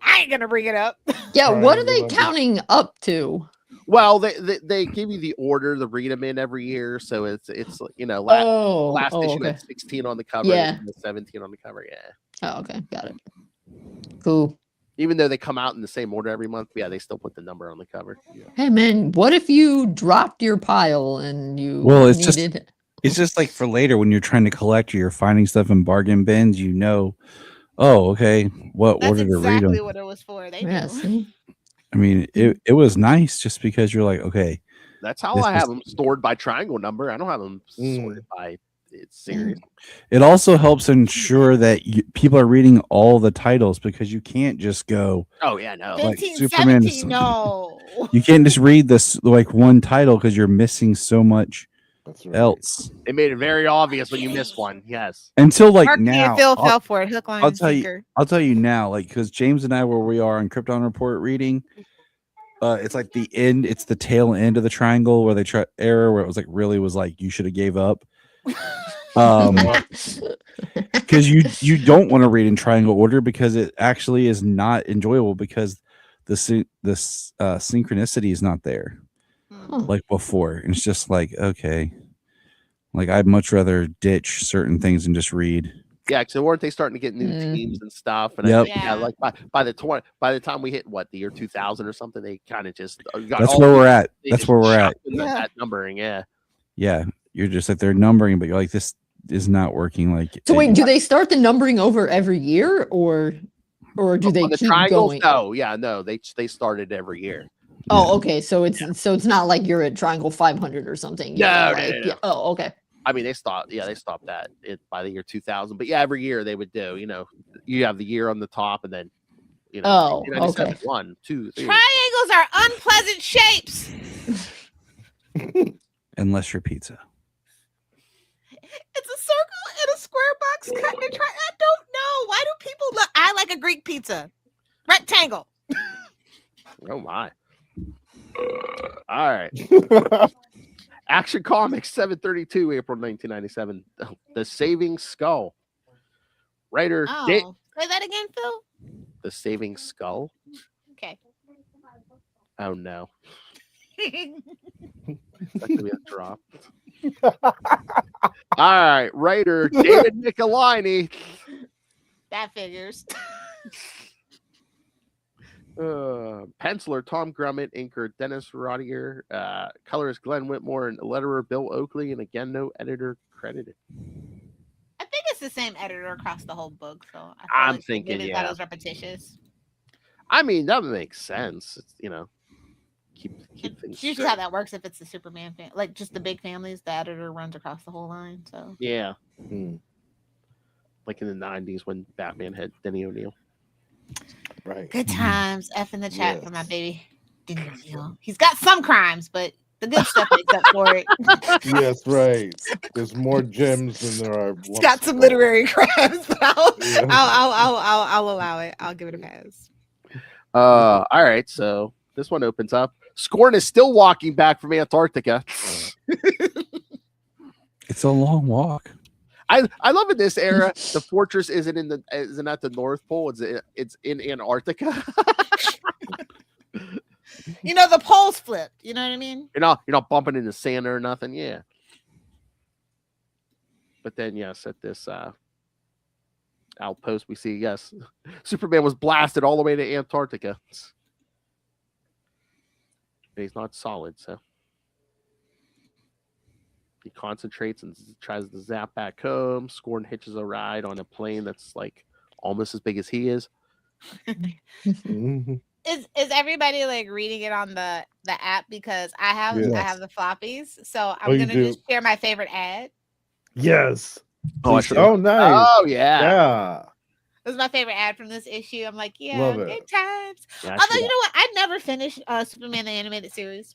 I ain't gonna bring it up.
Yeah, what are they counting up to?
Well, they give you the order to read them in every year, so it's you know last issue had 16 on the cover, and 17 on the cover. Yeah.
Oh, okay, got it. Cool.
Even though they come out in the same order every month, yeah, they still put the number on the cover. Yeah.
Hey man, what if you dropped your pile and you
it's just like for later when you're trying to collect or you're finding stuff in bargain bins, you know, oh, okay, what order to read them. That's
exactly what it was for. They knew.
I mean, it was nice just because you're like, okay.
That's how I have them stored by triangle number. I don't have them sorted by it's serious.
It also helps ensure that people are reading all the titles because you can't just go.
Oh yeah, no.
Like
15,
Superman.
17, no.
You can't just read this like one title because you're missing so much else.
It made it very obvious when you missed one. Yes.
Until like now,
Phil fell for it. Hook, line,
I'll tell you now, like because James and I, where we are on Krypton Report reading, it's like the end. It's the tail end of the triangle where they try error where it was like you should have gave up. Because you don't want to read in triangle order because it actually is not enjoyable because the synchronicity is not there like before. And it's just like, okay, like I'd much rather ditch certain things and just read.
Yeah, because weren't they starting to get new teams and stuff? And like by the time we hit the year 2000 or something, they kind of just
that's where we're at. That's where we're at.
That numbering, yeah.
You're just like they're numbering, but you're like this is not working. Like
so. Wait, do they start the numbering over every year, or do they keep going?
No, they started every year.
Oh, okay. So it's not like you're at triangle 500 or something.
No.
Oh, okay.
I mean, they stopped that by the year 2000. But yeah, every year they would do. You know, you have the year on the top, and then
okay.
1, 2, 3.
Triangles are unpleasant shapes.
Unless you're pizza.
It's a circle and a square box cut in a triangle. I don't know. Why do people look? I like a Greek pizza. Rectangle.
Oh my. All right. Action Comics 732, April 1997. The Saving Skull. Writer.
Say that again, Phil.
The Saving Skull.
Okay.
Oh no. That could be a drop. All right, writer David Nicolini.
That figures.
Penciler Tom Grummett, inker Dennis Rodier, colorist Glenn Whitmore, and letterer Bill Oakley, and again no editor credited.
I think it's the same editor across the whole book, so
I'm thinking
that was repetitious.
I mean that makes sense. It's, keep things.
Usually how that works if it's the Superman fan, like just the big families, the editor runs across the whole line. So
yeah, like in the 90s when Batman had Denny O'Neil.
Right.
Good times. F in the chat for my baby. He's got some crimes, but the good stuff makes up for it.
Yes, right. There's more gems than there are.
He's got some literary crimes, but I'll allow it. I'll give it a pass.
All right, so this one opens up. Scorn is still walking back from Antarctica.
It's a long walk.
I love in this era the fortress isn't at the North Pole. It's in Antarctica.
The poles flipped. You know what I mean?
You're not bumping into sand or nothing. Yeah. But then yes, at this outpost we see yes, Superman was blasted all the way to Antarctica. And he's not solid, so he concentrates and tries to zap back home. Scorn hitches a ride on a plane that's like almost as big as he is.
Is everybody like reading it on the app? Because I have the floppies, so I'm gonna just share my favorite ad.
Yes.
Oh,
nice.
Oh yeah.
It was my favorite ad from this issue. I'm like, yeah,
Love
good
it.
times.
Yeah,
Although you know what, I never finished Superman the animated series.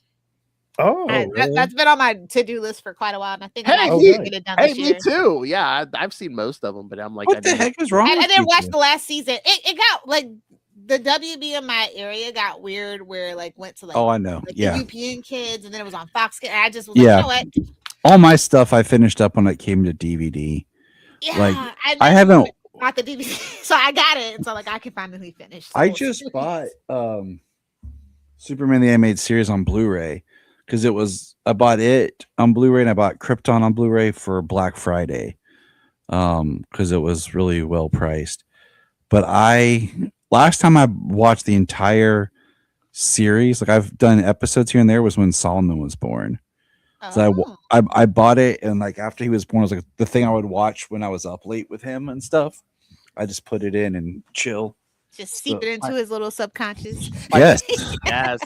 Oh, really?
That's been on my to-do list for quite a while, and I think I
me-
get it done this year.
Me too. Yeah, I've seen most of them, but I'm like,
What the heck is wrong?
I
with
didn't
you
watch
two?
the last season. It got like the WB in my area got weird, where like went to like
Oh, I know.
like
Yeah.
the UPN kids, and then it was on Fox Kids. I just was like, you know what?
All my stuff I finished up when it came to DVD.
Yeah,
Like,
I
I haven't.
got the DVD, so I got it, and so like I can finally finish.
I just bought Superman the Animated Series on Blu-ray because I bought it on Blu-ray and I bought Krypton on Blu-ray for Black Friday because it was really well priced. But last time I watched the entire series, like I've done episodes here and there, was when Solomon was born. So I bought it, and like after he was born, it was like the thing I would watch when I was up late with him and stuff. I just put it in and chill.
just seep it into his little subconscious.
Yes.
yes.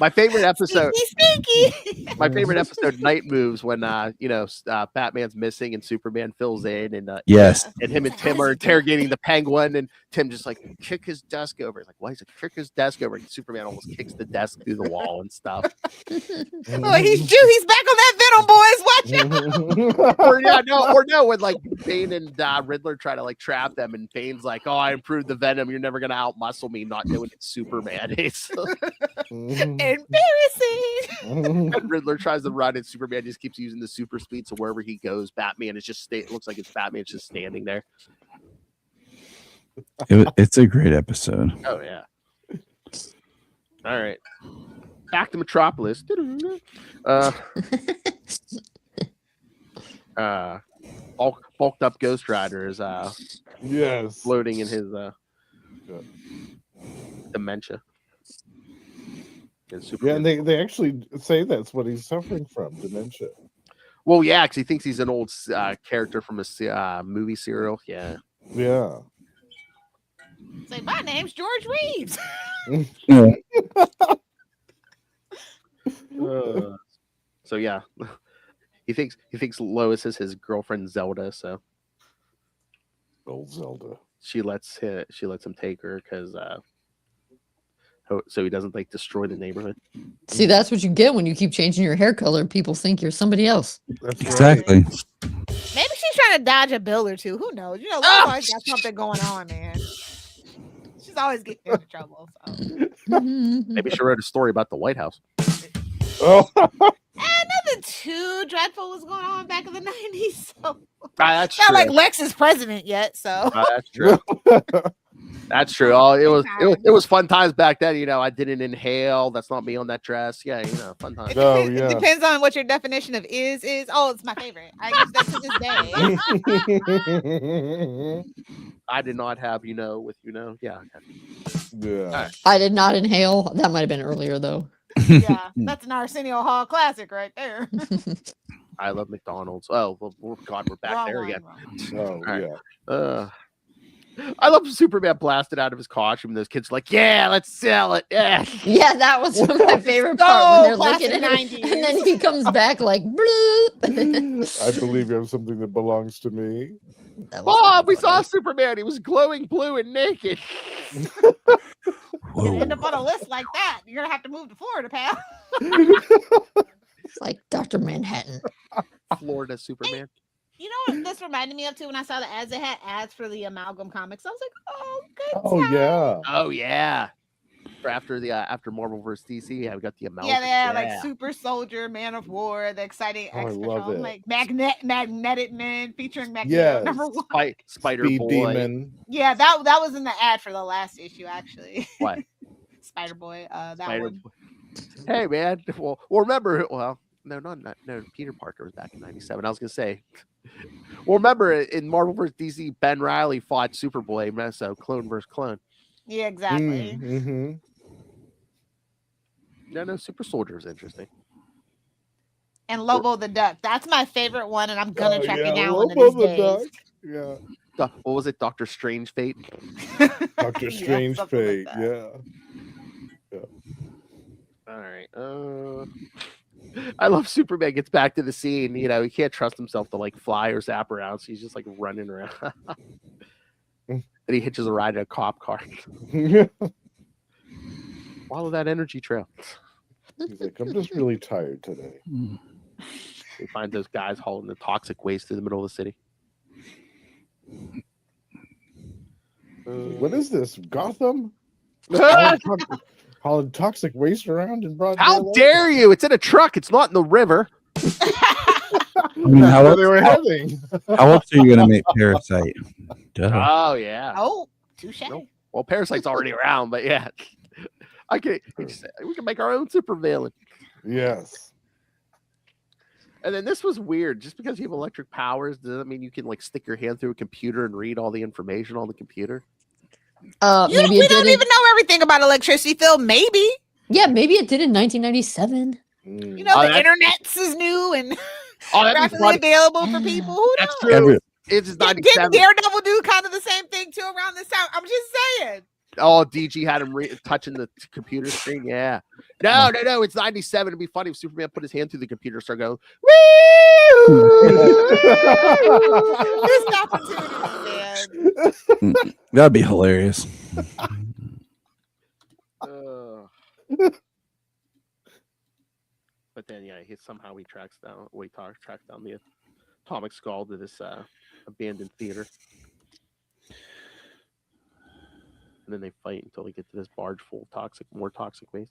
My favorite episode.
Sneaky.
My favorite episode, Night Moves, when Batman's missing and Superman fills in, and
Yes.
and him and Tim are interrogating the Penguin, and Tim just like kick his desk over. He's like, why is it kick his desk over? And Superman almost kicks the desk through the wall and stuff.
Oh, he's back on that Venom, boys. Watch out.
or no, when like Bane and Riddler try to like trap them, and Bane's like, oh, I improved the Venom. You're never gonna outmuscle me, not knowing it's Superman.
Embarrassing.
And Riddler tries to run, and Superman just keeps using the super speed. So wherever he goes, Batman is just it looks like it's Batman just standing there.
It's a great episode.
Oh yeah. All right. Back to Metropolis. Bulked up Ghost Rider is
yes,
floating in his dementia.
Yeah, and they actually say that's what he's suffering from, dementia.
Well, yeah, because he thinks he's an old character from a movie serial. Yeah.
Yeah.
Say, my name's George Reeves.
So yeah, he thinks Lois is his girlfriend Zelda. So
Old Zelda.
she lets him take her because so he doesn't like destroy the neighborhood.
See, that's what you get when you keep changing your hair color. People think you're somebody else.
That's
Exactly.
Maybe she's trying to dodge a bill or two. Who knows? You know, Lois always got something going on, man. She's always getting into trouble. So.
Maybe she wrote a story about the White House.
Oh.
Nothing too dreadful was going on back in the 90s. So
That's
not
true.
like Lex is president yet. So
That's true. That's true. Oh, it was fun times back then. You know, I didn't inhale. That's not me on that dress. Yeah, you know, fun times.
It depends on what your definition of is. Oh, it's my favorite. I use that to this day.
I did not have yeah.
Yeah.
Right.
I did not inhale. That might have been earlier though.
Yeah, that's an Arsenio Hall classic right there.
I love McDonald's. Oh, well, God, we're back there again.
Oh,
right.
yeah.
I love Superman blasted out of his costume. Those kids are like, yeah, let's sell it. Yeah,
Yeah, that was one of my favorite part when they're looking at him,
90s.
and then he comes back like, bloop.
I believe you have something that belongs to me.
Bob, we saw Superman. He was glowing blue and naked.
You end up on a list like that, you're gonna have to move to Florida, pal.
It's like Dr. Manhattan.
Florida Superman.
You know what this reminded me of too? When I saw the ads, they had ads for the Amalgam comics. I was like, oh, good.
Oh,
time.
yeah.
Oh yeah. after Marvel vs. DC, we got the Amalgam.
Yeah, they had like Super Soldier, Man of War, the exciting X Patrol, like Magnetic Man featuring Magneto #1,
Spider
Speed
Boy.
Demon.
Yeah, that was in the ad for the last issue actually.
What?
Spider Boy, that
Spider
one.
Boy. Hey man, well remember, no, Peter Parker was back in '97. I was gonna say, well, remember in Marvel vs. DC, Ben Reilly fought Superboy, so clone versus clone.
Yeah, exactly.
Mm-hmm.
No, Super Soldier is interesting.
And Lobo the Duck. That's my favorite one, and I'm gonna track it down
Lobo
one of these
the
days.
Duck. Yeah.
What was it? Doctor Strange Fate?
Doctor Strange Fate.
Like
yeah.
All right. I love Superman gets back to the scene. You know, he can't trust himself to like fly or zap around, so he's just like running around. And he hitches a ride in a cop car. Follow that energy trail.
He's like, I'm just really tired today.
We find those guys hauling the toxic waste through the middle of the city.
What is this? Gotham? Hauling toxic waste around in broad
How
daylight?
dare you? It's in a truck. It's not in the river.
I mean,
That's where they were heading.
How else are you gonna make Parasite? Duh.
Oh yeah.
Oh, touche.
Nope. Well, Parasite's already around, but yeah, we can make our own supervillain.
Yes.
And then this was weird. Just because you have electric powers doesn't mean you can like stick your hand through a computer and read all the information on the computer.
We don't even know everything about electricity, Phil. Maybe.
Yeah, maybe it did in 1997.
You know, the internet's is new and rapidly available for people. Who knows?
True. It's
Didn't
97.
Daredevil do kind of the same thing too around this time? I'm just saying.
Oh, DG had him touching the computer screen. Yeah. No. It's 97. It'd be funny if Superman put his hand through the computer and started going, woo!
Missed opportunity, man.
That'd be hilarious.
But then, yeah, somehow he tracks down the atomic skull to this abandoned theater. And then they fight until they get to this barge full of more toxic waste.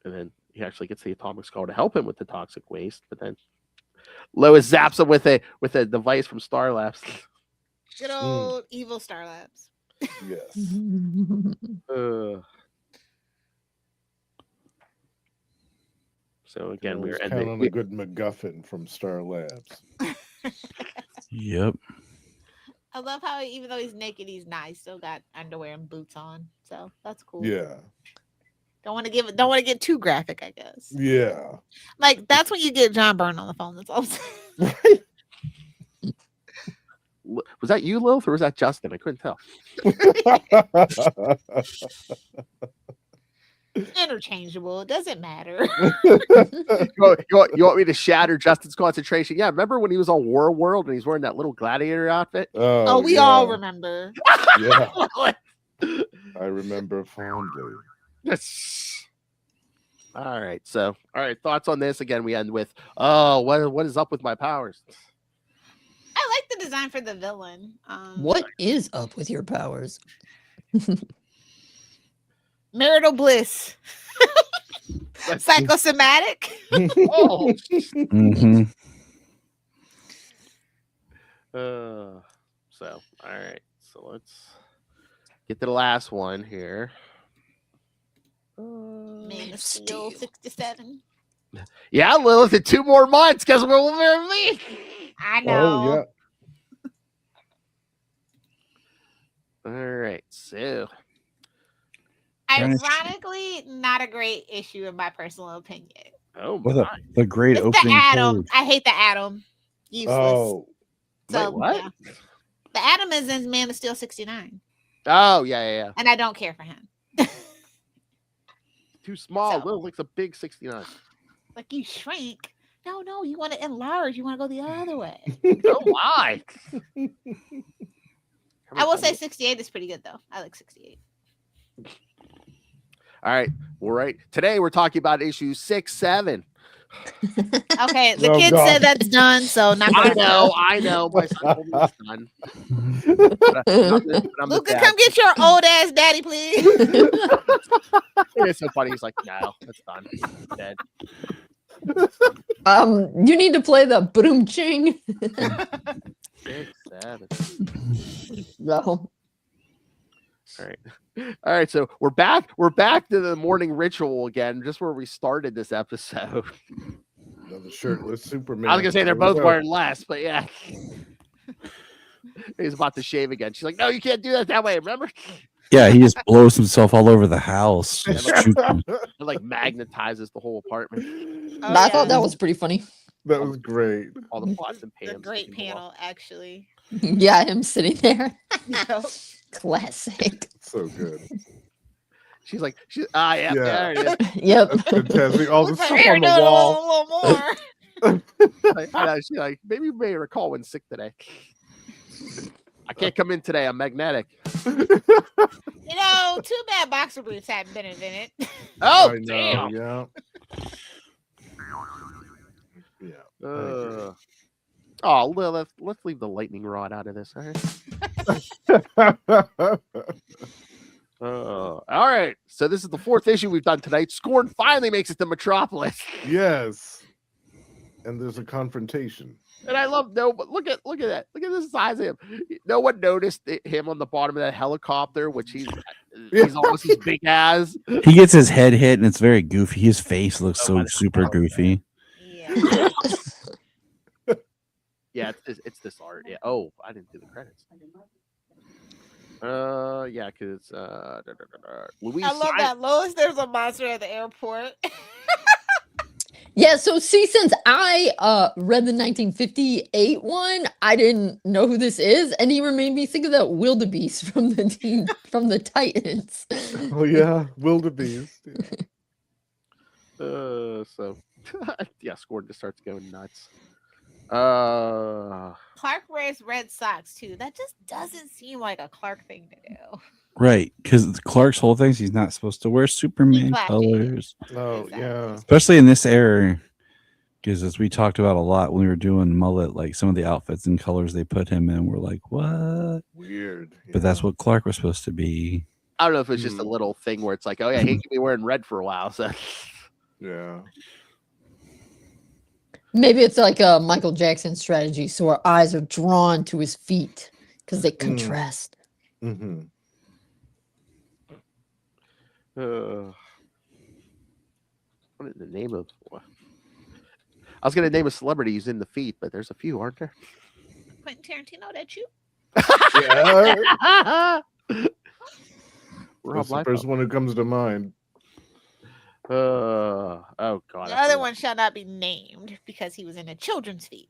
And then he actually gets the atomic skull to help him with the toxic waste. But then Lois zaps him with a device from Star Labs.
Good old evil Star Labs.
Yes.
So again, we were
ending on a good MacGuffin from Star Labs.
Yep.
I love how even though he's naked, he's not. He's still got underwear and boots on, so that's cool.
Yeah.
Don't want to get too graphic, I guess.
Yeah.
Like that's when you get John Byrne on the phone. That's all I'm saying.
Was that you, Lilith, or was that Justin? I couldn't tell.
Interchangeable. It doesn't matter.
You want me to shatter Justin's concentration? Yeah, remember when he was on World and he's wearing that little gladiator outfit?
Oh, we all remember.
Yeah. I remember fondly.
Yes. All right. So, thoughts on this? Again, we end with, what is up with my powers?
I like the design for the villain.
What is up with your powers?
Marital bliss. Psychosomatic.
Oh.
Mm-hmm.
So, all right. So let's get to the last one here.
Man of Steel 67.
Yeah, Lilith, in 2 more months. Guess what will marry me?
I know.
Oh, yeah.
All right. So,
ironically, not a great issue in my personal opinion.
oh
What
my.
the great
It's
opening.
the Atom.
page.
I hate the Atom. Useless.
Oh.
So,
Wait, what?
yeah. The Atom is in Man of Steel 69.
Oh, yeah.
And I don't care for him.
Too small.
So-
Lilith looks a big 69.
Like you shrink. No, you want to enlarge. You want to go the other way.
Oh, my.
I will say 68 is pretty good, though. I like 68.
All right. Today we're talking about issue 6, 7.
Okay, the
Oh,
kid
God.
said that's done, so not
I
gonna
know. My son told me it's done. But I'm the
Luca,
dad.
come get your old ass daddy, please.
It is so funny. He's like, no, that's done. Dead.
You need to play the boom ching.
6, 7.
No.
All right. So we're back. We're back to the morning ritual again, just where we started this episode.
The shirtless Superman.
I was gonna say they're
There we
both
go.
wearing less, but yeah. He's about to shave again. She's like, no, you can't do that way. Remember?
Yeah, he just blows himself all over the house. Just shoots him.
It like magnetizes the whole apartment.
Oh,
I
yeah.
thought that was pretty funny.
That was great.
All the pots and
a
pans.
great
sticking
panel, actually.
Yeah, him sitting there.
Yep.
Classic.
So good.
She's like, yeah,
Yeah.
there it is.
Yep.
That's fantastic. All the
Looks like
stuff
hair
on the
done
wall.
a little more.
Like, I know, she's like, maybe you may recall when sick today. I can't come in today. I'm magnetic.
You know, too bad boxer briefs hadn't been invented.
Oh,
I know,
damn.
yeah. Yeah.
Oh, Lilith, let's leave the lightning rod out of this. All right. All right. So this is the 4th issue we've done tonight. Scorn finally makes it to Metropolis.
Yes. And there's a confrontation.
And I love but look at that. Look at the size of him. No one noticed him on the bottom of that helicopter, which he's almost as big as.
He gets his head hit, and it's very goofy. His face looks so
by the
super
helicopter.
goofy.
Yeah.
Yeah, it's this art. Yeah. Oh, I didn't do the credits. Yeah, because Louise.
I love that. Lois, there's a monster at the airport.
Yeah, so see, since I read the 1958 one, I didn't know who this is, and he made me think of that wildebeest from the team from the Titans.
Oh yeah, wildebeest.
So yeah, Scorn just starts going nuts.
Clark wears red socks too. That just doesn't seem like a Clark thing to do.
Right, because Clark's whole thing is he's not supposed to wear Superman
Exactly.
colors.
Oh
Exactly.
yeah.
Especially in this era, because as we talked about a lot when we were doing Mullet, like some of the outfits and colors they put him in were like, what?
Weird.
But that's what Clark was supposed to be.
I don't know if it's just a little thing where it's like, oh yeah, he could be wearing red for a while. So
Yeah.
Maybe it's like a Michael Jackson strategy, so our eyes are drawn to his feet because they contrast.
Mm-hmm.
what is the name of? I was gonna name a celebrity who's in the feet, but there's a few, aren't there?
Quentin Tarantino, that you?
Yeah.
Rob
That's the
Liefeld.
first one who comes to mind.
Oh god.
The other one shall not be named because he was in a children's feet.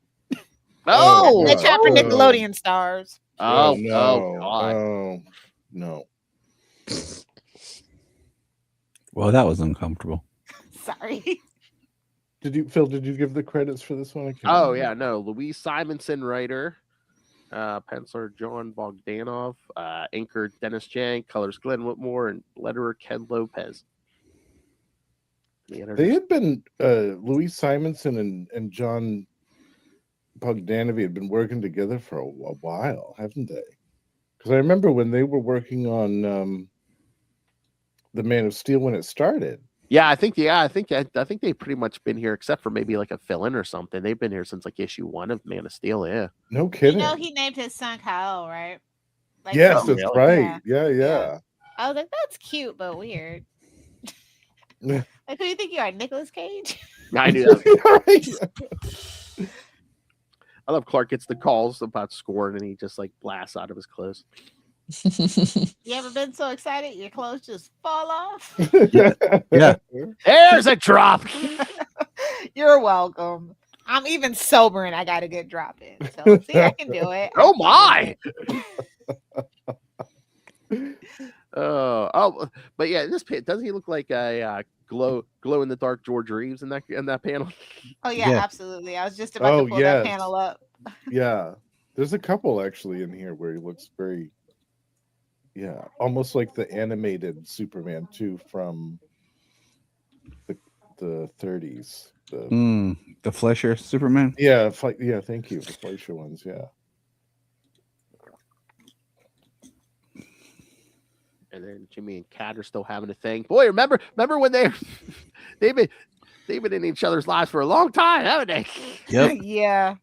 Oh,
That's out for
Oh.
Nickelodeon stars.
oh,
no.
god.
Oh no.
Well, that was uncomfortable.
Sorry.
Phil, did you give the credits for this one? I can't
Oh
remember.
yeah, no. Louise Simonson, writer. Penciler John Bogdanov, inker Dennis Chang, colors Glenn Whitmore, and letterer Ken Lopez.
They had been Louise Simonson and John Bogdanov had been working together for a while, haven't they? Because I remember when they were working on the Man of Steel when it started.
I think they've pretty much been here, except for maybe like a fill-in or something. They've been here since like issue 1 of Man of Steel. Yeah.
No
You
kidding.
know he named his son Kyle, right? Like,
Yes,
Oh,
that's
really?
right.
Yeah.
Yeah.
I was like, that's cute but weird.
Yeah.
Like, who do you think you are, Nicolas Cage?
I knew that.
Right.
I love Clark gets the calls about Scorn and he just like blasts out of his clothes.
You ever been so excited your clothes just fall off?
Yeah.
There's a drop.
You're welcome. I'm even sober and I got a good drop in. So see, I can do it.
Oh my. But yeah, doesn't he look like a glow in the dark George Reeves in that panel?
Oh yeah,
Yeah.
absolutely. I was just about to pull that panel up.
Yeah. There's a couple actually in here where he looks very almost like the animated Superman 2 from the 30s.
The Fleischer Superman.
Yeah, thank you. The Fleischer ones, yeah.
And then Jimmy and Kat are still having a thing. Boy, remember when they've been in each other's lives for a long time, haven't they?
Yep.
Yeah.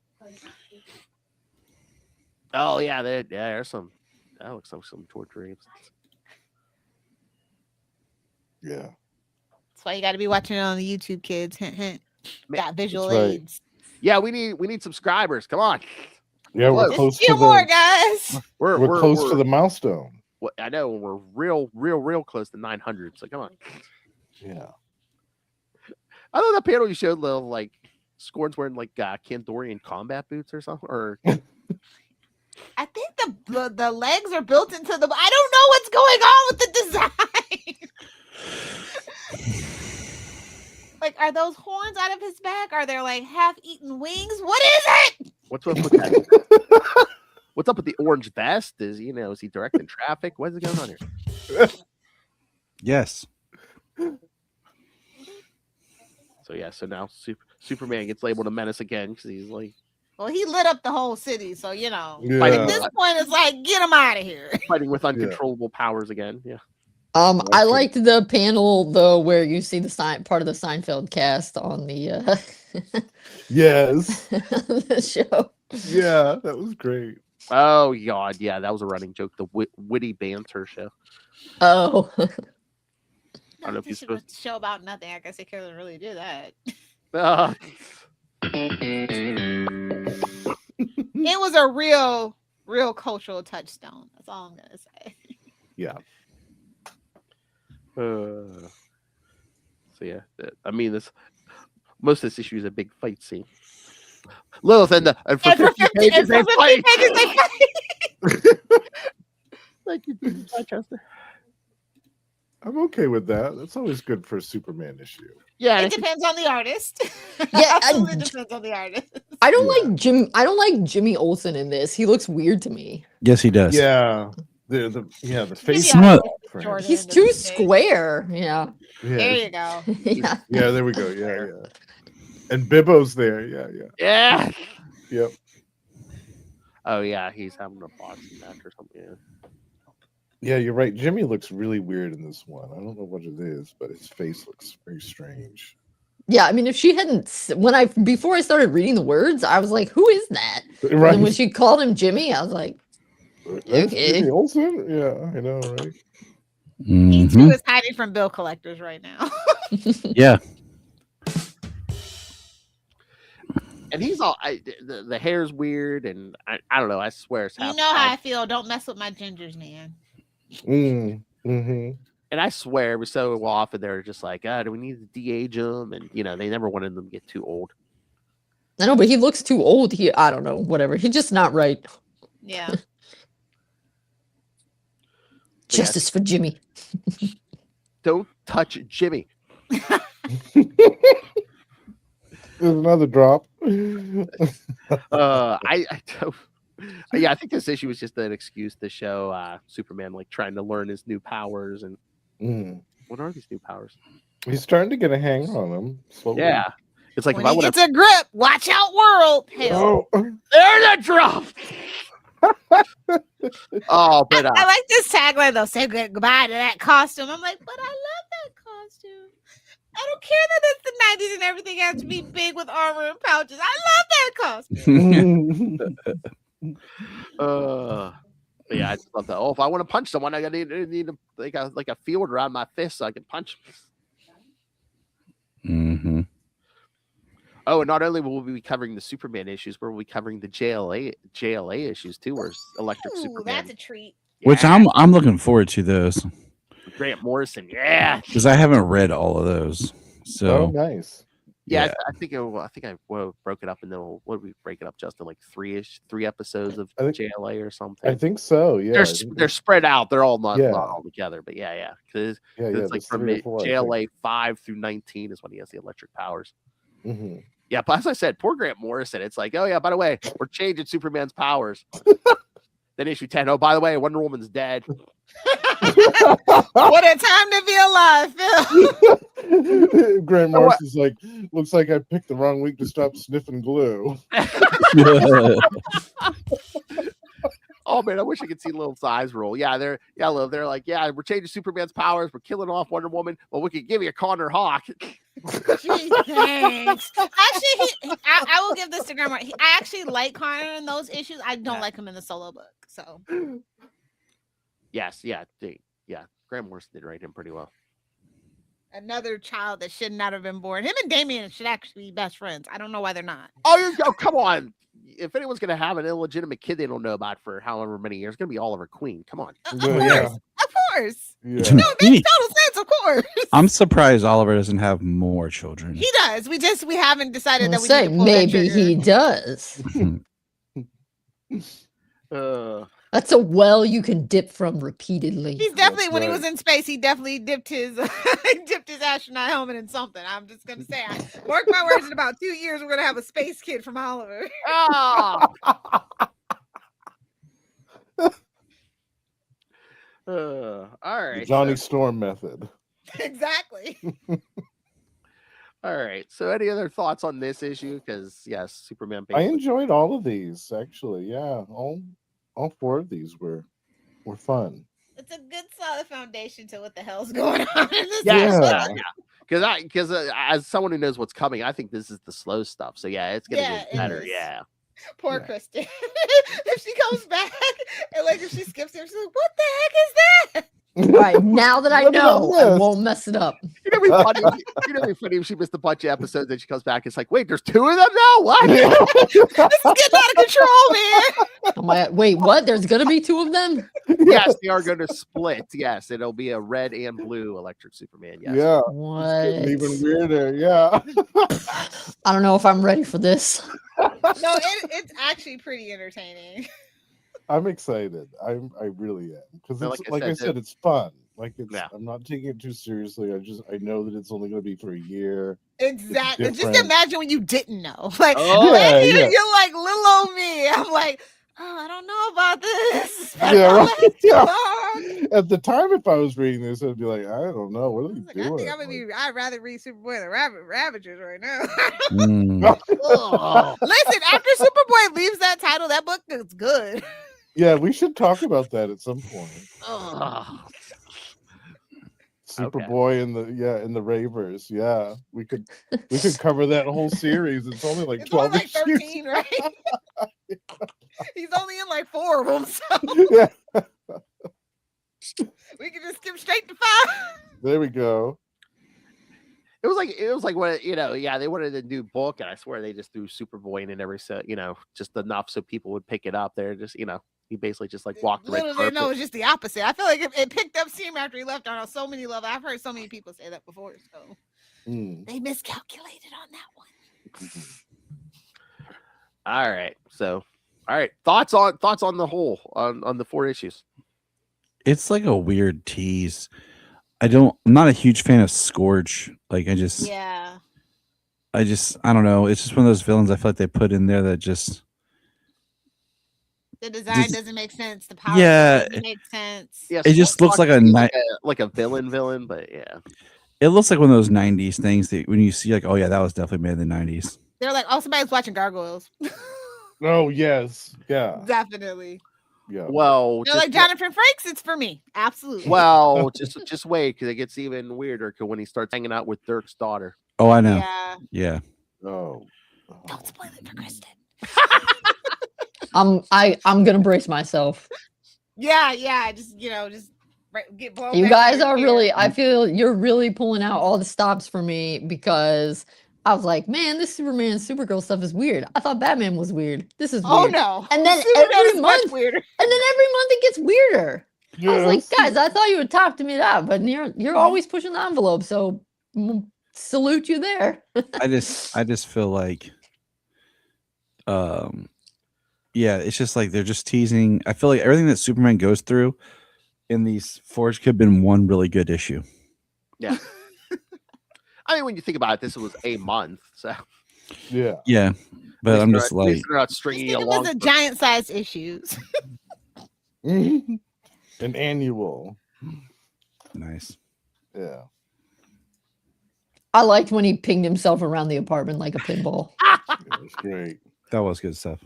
Oh yeah, there's some. That looks like some torture.
Yeah.
That's why you got to be watching it on the YouTube, kids. Hint, hint. Got visual
That's right.
aids.
Yeah, we need subscribers. Come on.
Yeah, we're
Just
close
a few
to
more,
the
guys.
we're close to the milestone.
I know we're real close to 900. So come on.
Yeah.
I love that panel you showed, little like Scorn's wearing like Kandorian combat boots or something. Or
I think the legs are built into the. I don't know what's going on with the design. Like, are those horns out of his back? Are there like half-eaten wings? What is it?
what's up with that? What's up with the orange vest? Is he directing traffic? What's going on here?
Yes.
So yeah, so now Superman gets labeled a menace again because he's like,
well, he lit up the whole city, so
Yeah.
at this point, it's like, get him out of here.
fighting with uncontrollable powers again. Yeah.
I liked the panel though where you see the part of the Seinfeld cast on the
Yes.
the show.
Yeah, that was great.
Oh God, yeah, that was a running joke. The witty banter show.
Oh.
I don't know if
This
you're
is a show about nothing. I guess they can't really do that. It was a real cultural touchstone. That's all I'm gonna say.
Yeah.
So yeah, I mean, most of this issue is a big fight scene. Lilith and for 50 pages they fight. Thank you, Chester.
I'm okay with that. That's always good for a Superman issue.
Yeah,
It depends on the artist.
Yeah,
Absolutely depends on the artist.
I don't like Jimmy Olsen in this. He looks weird to me.
Yes, he does.
Yeah. The face.
Jordan
He's
in
too
this case.
square. Yeah.
There you go.
Yeah.
Yeah, there we go. Yeah. And Bibbo's there.
Yeah.
Yep.
Oh yeah, he's having a boxing match or something. Yeah.
Yeah, you're right. Jimmy looks really weird in this one. I don't know what it is, but his face looks very strange.
Yeah, I mean, if she hadn't, before I started reading the words, I was like, "Who is that?"
Right.
And when she called him Jimmy, I was like,
That's
"Okay."
Jimmy Olsen? Yeah, I know, right?
He too is hiding from bill collectors right now.
Yeah.
And he's all the hair's weird, and I don't know. I swear, it's
You
half
know how I feel. Don't mess with my gingers, man.
Mm-hmm.
And I swear, every so often they're just like, do we need to de-age them? And they never wanted them to get too old.
I know, but he looks too old. I don't know, whatever. He's just not right.
Yeah.
Justice for Jimmy.
Don't touch Jimmy.
There's another drop.
I think this issue was just an excuse to show Superman like trying to learn his new powers. And what are these new powers?
He's starting to get a hang on them. Slowly.
Yeah, it's like
When
if I
he
would
gets a grip, watch out, world. Hell.
Oh,
there's a drop. Oh, but
I like this tagline though. Say goodbye to that costume. I'm like, but I love that costume. I don't care that it's the 90s and everything has to be big with armor and pouches. I love that costume.
Yeah, I just love that. Oh, if I want to punch someone, I need like a field around my fist so I can punch.
Mm-hmm.
Oh, and not only will we be covering the Superman issues, but we'll be covering the JLA issues too, where Electric
Ooh,
Superman.
that's a treat.
Which I'm looking forward to those.
Grant Morrison, yeah,
because I haven't read all of those. So
nice.
Yeah, I think I broke it up into what did we break it up, Justin? Like three episodes of JLA or something.
I think so. Yeah,
they're spread out. They're all not all together, but yeah, because it's like from JLA 5 through 19 is when he has the electric powers.
Mm-hmm.
Yeah, but as I said, poor Grant Morrison. It's like, oh yeah, by the way, we're changing Superman's powers. Then issue 10. Oh, by the way, Wonder Woman's dead.
What a time to be alive, Phil.
Grant Morris is like, looks like I picked the wrong week to stop sniffing glue.
Oh man, I wish I could see Lilith's eyes roll. Yeah, they're like, yeah, we're changing Superman's powers, we're killing off Wonder Woman, but we could give you a Connor Hawk.
Gee, thanks. Actually, I will give this to Grandma. I actually like Connor in those issues. I don't like him in the solo book. So
Yes, Grant Morrison did write him pretty well.
another child that should not have been born. Him and Damian should actually be best friends. I don't know why they're not.
Oh, come on. If anyone's gonna have an illegitimate kid they don't know about for however many years, it's gonna be Oliver Queen. Come on.
Of course.
Yeah.
No, it makes total sense, of course.
I'm surprised Oliver doesn't have more children.
He does. We haven't decided that we
say
need to pull that
maybe
trigger.
he does. That's a well you can dip from repeatedly.
He's definitely,
That's
when he
right.
was in space, he definitely dipped his astronaut helmet in something. I'm just gonna say, mark my words, in about 2 years, we're gonna have a space kid from Oliver.
Oh. All right.
Johnny Storm method.
Exactly.
All right. So, any other thoughts on this issue? Because yes, Superman.
I enjoyed all of these actually. Yeah, all 4 of these were fun.
It's a good solid foundation to what the hell's going on in this
Yes,
book.
yeah. Because as someone who knows what's coming, I think this is the slow stuff. So yeah, it's gonna get
it
better.
is.
Yeah.
Poor
Yeah.
Kristen. If she comes back and like if she skips him, she's like, what the heck is that?
All right, now that I
Look at
know,
that
I
list.
won't mess it up.
You know, it'd be funny if she missed a bunch of episodes and she comes back. It's like, wait, there's 2 of them now. What?
This is getting out of control, man.
I'm like, wait, what? There's gonna be 2 of them?
Yes, they are going to split. Yes, it'll be a red and blue Electric Superman. Yes.
Yeah,
What?
it's getting even weirder. Yeah.
I don't know if I'm ready for this.
No, it's actually pretty entertaining.
I'm excited. I really am because
Well,
like I said, it's fun. Like
Yeah.
I'm not taking it too seriously. I know that it's only going to be for a year.
Exactly. Just
different.
imagine when you didn't know. Like,
Oh,
right here,
yeah.
you're like little old me. I'm like, oh, I don't know about this.
Yeah, right. Yeah.
I
At the time, if I was reading this, I'd be like, I don't know, what are
was
they
like, I
doing?
think I'm gonna be. I'd rather read Superboy than Ravagers right now.
Mm.
Oh.
Listen, after Superboy leaves that title, that book is good.
Yeah, we should talk about that at some point.
Oh.
Superboy and the Ravers. Yeah, we could cover that whole series. It's only like
It's only
12
like
issues.
13, right? He's only in like 4 of them, so
Yeah,
we can just skip straight to 5.
there we go.
It was like what they wanted a new book, and I swear they just threw Superboy in every set, just enough so people would pick it up. They're just, he basically just like walked the red
Little did they know
carpet.
it's just the opposite. I feel like it picked up steam after he left on so many levels. I've heard so many people say that before, so
Mm.
they miscalculated on that one.
All right, so thoughts on the whole on the 4 issues.
It's like a weird tease. I'm not a huge fan of Scourge. Like I
Yeah.
don't know. It's just one of those villains I feel like they put in there that just
The design doesn't make sense. The power doesn't make sense.
Yeah,
It just looks like
like a villain, but yeah.
it looks like one of those 90s things that when you see like, oh yeah, that was definitely made in the 90s.
They're like, oh, somebody's watching Gargoyles.
Oh yes, yeah,
Definitely.
yeah.
Well,
They're
just-
like Jonathan Frakes. It's for me. Absolutely.
well, just wait because it gets even weirder. Because when he starts hanging out with Dirk's daughter.
Oh, I know.
Yeah.
Yeah.
Oh,
Don't spoil it for Kristen.
I'm gonna brace myself.
Yeah. Just get blown.
You
back
guys
into
are
your
really,
chair.
I feel you're really pulling out all the stops for me because I was like, man, this Superman and Supergirl stuff is weird. I thought Batman was weird. This is
Oh
weird.
no.
And then
Superman
every
is much
month,
weirder.
and then every month it gets weirder. I was like,
yes.
guys, I thought you would talk to me that, but you're always pushing the envelope, so salute you there.
I just feel like yeah, it's just like they're just teasing. I feel like everything that Superman goes through in these Forge could have been one really good issue.
Yeah. I mean, when you think about it, this was a month, so
Yeah, but I'm just like,
they're not stringing
It
along.
was a giant sized issues.
An annual.
Nice.
Yeah.
I liked when he pinged himself around the apartment like a pinball.
It was great.
That was good stuff.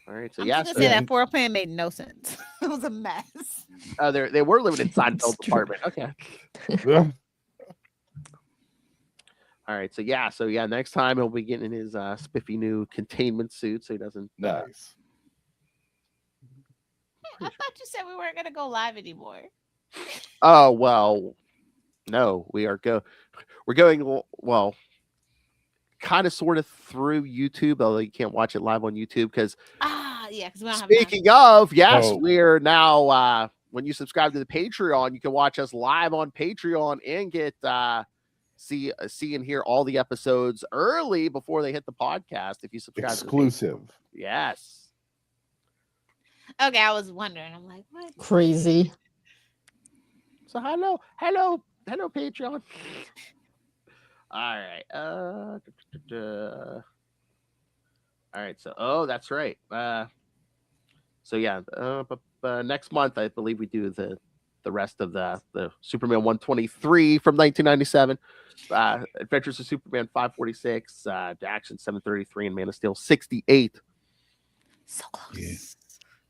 All right, so
I'm
yeah,
just
so
gonna say that floor plan made no sense. It was a mess.
they were living in Seinfeld's
It's true.
apartment. Okay.
Yeah.
All right, so yeah, next time he'll be getting his spiffy new containment suit, so he doesn't.
Nice.
I thought you said we weren't gonna go live anymore.
Oh well, no, we're going well, kind of sort of through YouTube, although you can't watch it live on YouTube because.
Yeah, because we don't have
Speaking of, yes,
Oh.
we're now. When you subscribe to the Patreon, you can watch us live on Patreon and get see and hear all the episodes early before they hit the podcast. If you subscribe,
Exclusive.
to the Patreon. Yes.
Okay, I was wondering. I'm like, what?
Crazy.
So hello, Patreon. All right. All right. So, that's right. So yeah, but next month I believe we do the rest of the Superman 123 from 1997, Adventures of Superman 546, Action 733, and Man of Steel 68.
So close.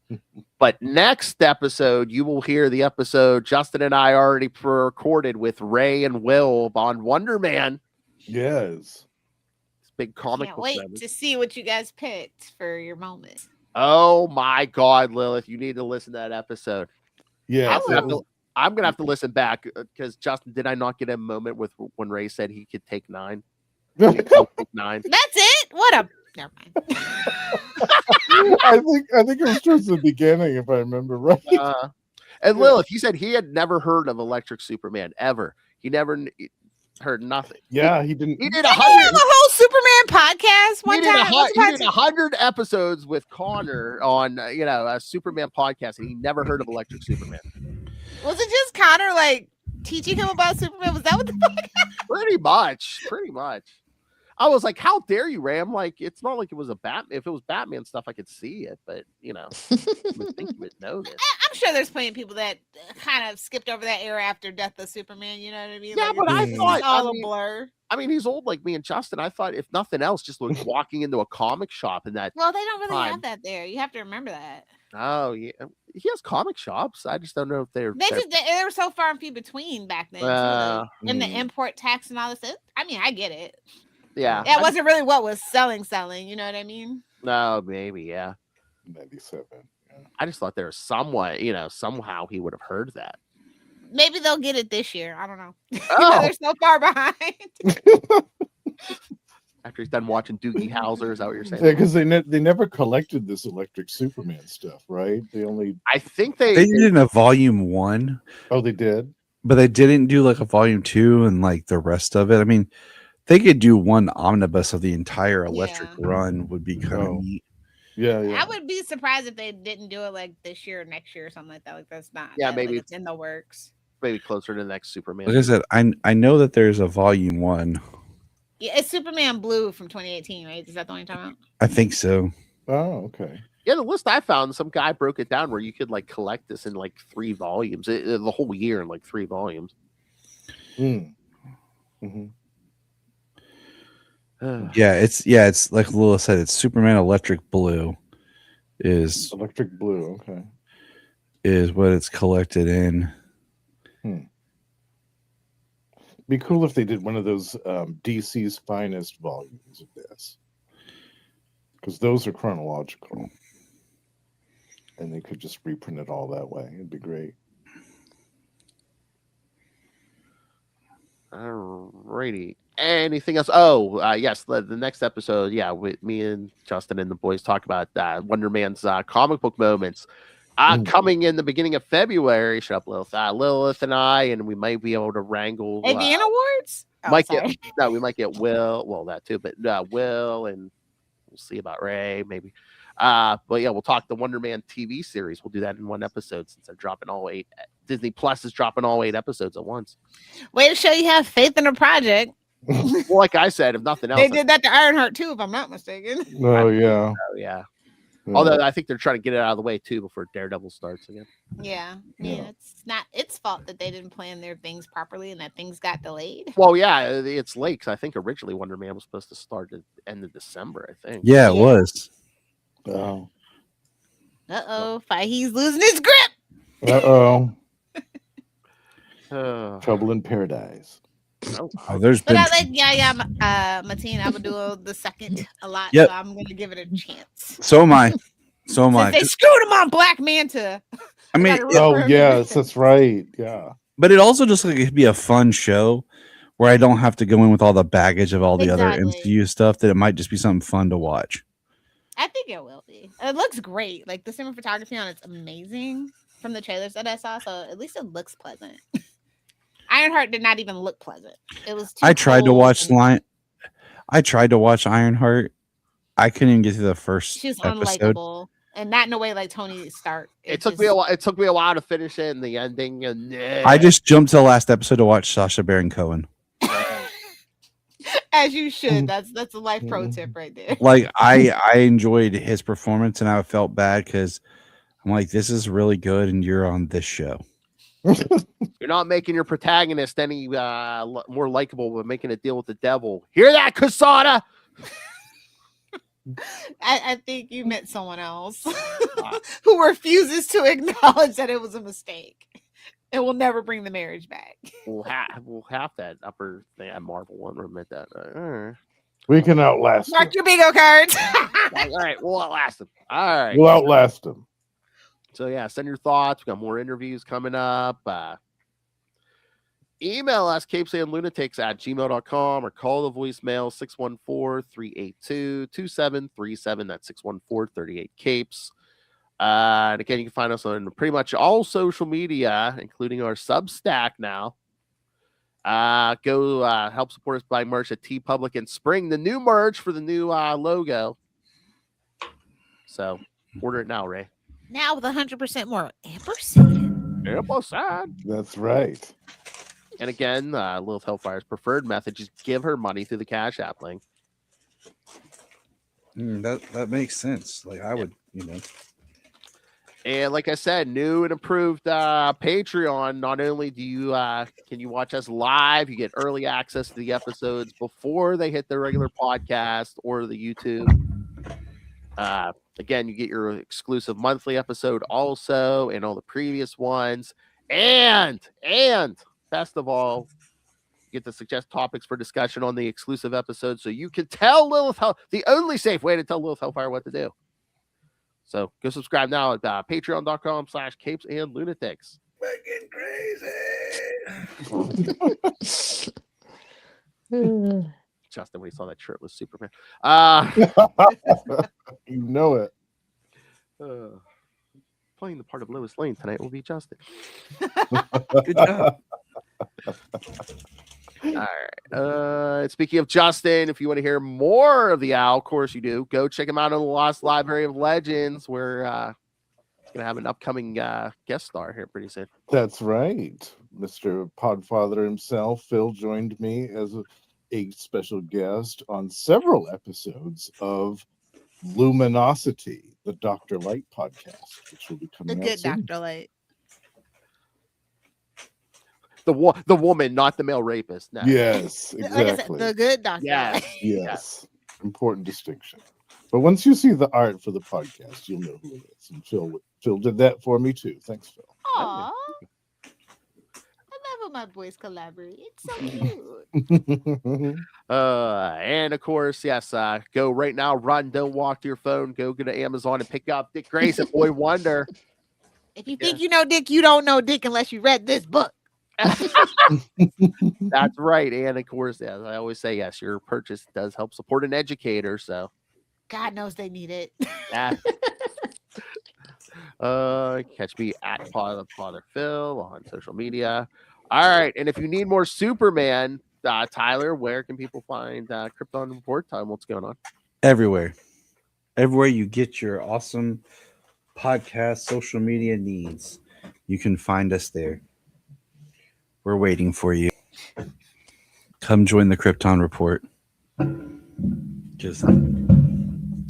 Yeah.
But next episode, you will hear the episode Justin and I already recorded with Ray and Will on Wonder Man.
Yes.
It's big comic
Can't
book
wait
moment.
to see what you guys picked for your moment.
Oh my God, Lilith, you need to listen to that episode.
Yeah.
I'm gonna have to listen back because Justin, did I not get a moment with when Ray said he could take 9? Take 9.
That's it. What a. Never mind.
I think it was towards the beginning, if I remember right.
And Lilith, he said he had never heard of Electric Superman ever. He never heard nothing.
Yeah, he didn't.
He did
Didn't you have a whole Superman podcast one time?
He did 100 episodes with Connor on a Superman podcast, and he never heard of Electric Superman.
Was it just Connor like teaching him about Superman? Was that what the fuck?
Pretty much. I was like, "How dare you, Ray?" I'm like, "It's not like it was a Batman. If it was Batman stuff, I could see it, but you would think you would know this."
I'm sure there's plenty of people that kind of skipped over that era after Death of Superman. You know what I mean?
Yeah,
like,
but I
it's
thought
all a blur.
I mean, he's old like me and Justin. I thought, if nothing else, just like walking into a comic shop and that.
Well, they don't really
time.
have that there. You have to remember that.
Oh yeah, he has comic shops. I just don't know if they
were so far and few between back then. And the import tax and all this. I mean, I get it.
Yeah,
that wasn't really what was selling. You know what I mean?
No, maybe
97. Yeah.
I just thought there was somehow he would have heard that.
Maybe they'll get it this year. I don't know.
Oh.
They're so far behind.
After he's done watching Doogie Howser, is that what you're saying?
Yeah, because they never collected this Electric Superman stuff, right?
I think they
did it in a volume 1.
Oh, they did,
but they didn't do like a volume 2 and like the rest of it. I mean, they could do one omnibus of the entire Electric run. Would be kind of neat.
Yeah.
I would be surprised if they didn't do it like this year or next year or something like that. Like that's not.
Yeah, maybe
it's in the works.
Maybe closer to the next Superman.
Like I said, I know that there's a volume 1.
Yeah, it's Superman Blue from 2018, right? Is that the one you're talking about?
I think so.
Oh, okay.
Yeah, the list I found, some guy broke it down where you could like collect this in like 3 volumes, the whole year in like 3 volumes.
Mm-hmm.
Yeah, it's like Lilith said, it's Superman Electric Blue is
Electric Blue, okay.
Is what it's collected in.
Be cool if they did one of those DC's finest volumes of this. Because those are chronological. And they could just reprint it all that way. It'd be great.
Alrighty. Anything else? Oh, yes. The next episode, with me and Justin and the boys talk about Wonder Man's comic book moments. Coming in the beginning of February. Shut up, Lilith. Lilith and I, and we might be able to wrangle.
AVN Awards?
We might get Will. Well, that too, but Will, and we'll see about Ray, maybe. But yeah, we'll talk the Wonder Man TV series. We'll do that in one episode since they're dropping all 8. Disney Plus is dropping all 8 episodes at once.
Way to show you have faith in a project.
Well, like I said, if nothing else,
they did that to Ironheart too, if I'm not mistaken.
Oh yeah.
Yeah. Although I think they're trying to get it out of the way too before Daredevil starts again.
Yeah. It's not its fault that they didn't plan their things properly and that things got delayed.
Well, yeah, it's late 'cause I think originally Wonder Man was supposed to start at the end of December. I think.
Yeah, it was.
Oh.
He's losing his grip.
Trouble in Paradise.
There's
But
been.
I like Mateen. I would do the second a lot,
Yep.
so I'm gonna give it a chance.
So am I. So am
Since
I.
they screwed him on Black Manta.
I mean,
Yes, that's right. Yeah.
but it also just like it'd be a fun show where I don't have to go in with all the baggage of all the other MCU stuff. That it might just be something fun to watch.
I think it will be. It looks great. Like the cinematography on it's amazing from the trailers that I saw. So at least it looks pleasant. Ironheart did not even look pleasant. It was.
I tried to watch Ironheart. I couldn't even get through the first
She was
episode.
unlikable, and not in a way like Tony Stark.
It took me a while. It took me a while to finish it in the ending, and
I just jumped to the last episode to watch Sacha Baron Cohen.
As you should. That's a life pro tip right there.
Like I enjoyed his performance, and I felt bad because I'm like, this is really good, and you're on this show.
You're not making your protagonist any more likable, but making a deal with the devil. Hear that, Casada?
I think you meant someone else who refuses to acknowledge that it was a mistake and will never bring the marriage back.
We'll have that upper thing at Marvel one. Admit that.
We can outlast
Mark
them.
your bingo cards.
All right, we'll outlast them. All right,
We'll outlast them.
So yeah, send your thoughts. We got more interviews coming up. Email us CapesandLunatics@gmail.com or call the voicemail 614-382-2737. That's 614-38-CAPES. And again, you can find us on pretty much all social media, including our Substack now. Go help support us by merch at TeePublic and Spring, the new merch for the new logo. So order it now, Ray.
Now with 100% more ampersand.
Ampersand.
That's right.
And again, Lilith Hellfire's preferred method, just give her money through the Cash App link.
That makes sense. Like I would,
And like I said, new and improved Patreon. Not only do you can you watch us live, you get early access to the episodes before they hit the regular podcast or the YouTube. Again, you get your exclusive monthly episode also, and all the previous ones. And best of all, you get to suggest topics for discussion on the exclusive episode, so you can tell Lilith the only safe way to tell Lilith Hellfire what to do. So go subscribe now at patreon.com/CapesandLunatics.
Fucking crazy.
Justin, when he saw that shirtless Superman.
You know it.
Playing the part of Lois Lane tonight will be Justin.
Good job.
All right. Speaking of Justin, if you want to hear more of the Owl, of course you do. Go check him out on the Lost Library of Legends, where he's gonna have an upcoming guest star here pretty soon.
That's right. Mr. Podfather himself, Phil, joined me as a special guest on several episodes of Luminosity, the Dr. Light podcast, which will be coming
The
out
good
soon.
Dr. Light.
The woman, not the male rapist. No.
Yes,
Like I said,
exactly.
the good Dr.
Yes.
Light.
Yes. Important distinction. But once you see the art for the podcast, you'll know who it is. And Phil did that for me too. Thanks, Phil.
Aw. I love when my boys collaborate. It's so cute.
And of course, yes, go right now, run, don't walk to your phone, go to Amazon and pick up Dick Grayson, Boy Wonder.
If you think you know Dick, you don't know Dick unless you read this book.
That's right. And of course, as I always say, yes, your purchase does help support an educator. So
God knows they need it.
that catch me at Father Phil on social media. All right. And if you need more Superman, Tyler, where can people find Krypton Report Time? What's going on?
Everywhere you get your awesome podcast, social media needs, you can find us there. We're waiting for you. Come join the Krypton Report. Just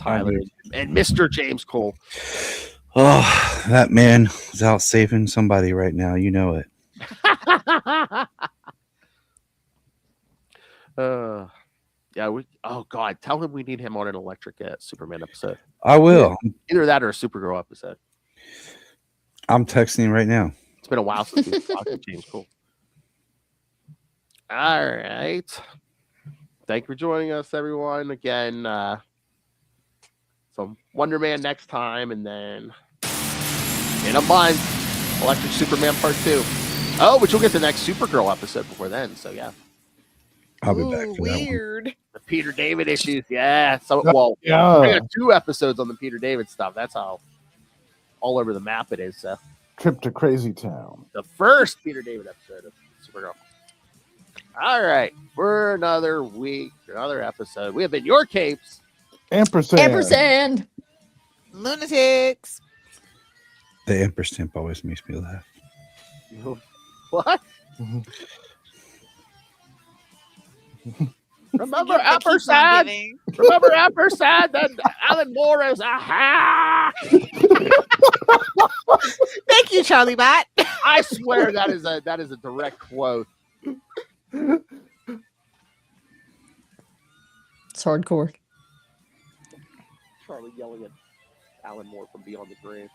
Tyler, and Mr. James Cole.
Oh, that man is out saving somebody right now. You know it.
Yeah. Oh God, tell him we need him on an Electric Superman episode.
I will.
Either that or a Supergirl episode.
I'm texting him right now.
It's been a while since we've talked to James Cole. All right. Thank you for joining us, everyone. Again, some Wonder Man next time, and then in a month, Electric Superman Part 2. Oh, but you'll get the next Supergirl episode before then. So yeah,
I'll be back for that one.
Weird.
the Peter David issues. Yeah. So I got 2 episodes on the Peter David stuff. That's how all over the map it is. So
Trip to Crazy Town.
the first Peter David episode of Supergirl. All right, for another week, another episode. We have been your Capes.
Ampersand.
Lunatics.
The ampersand always makes me laugh.
What? Remember ampersand? Remember ampersand? Then Alan Moore is aha.
Thank you, Charlie Bot.
I swear that is a direct quote.
It's hardcore.
Charlie yelling at Alan Moore from beyond the grave.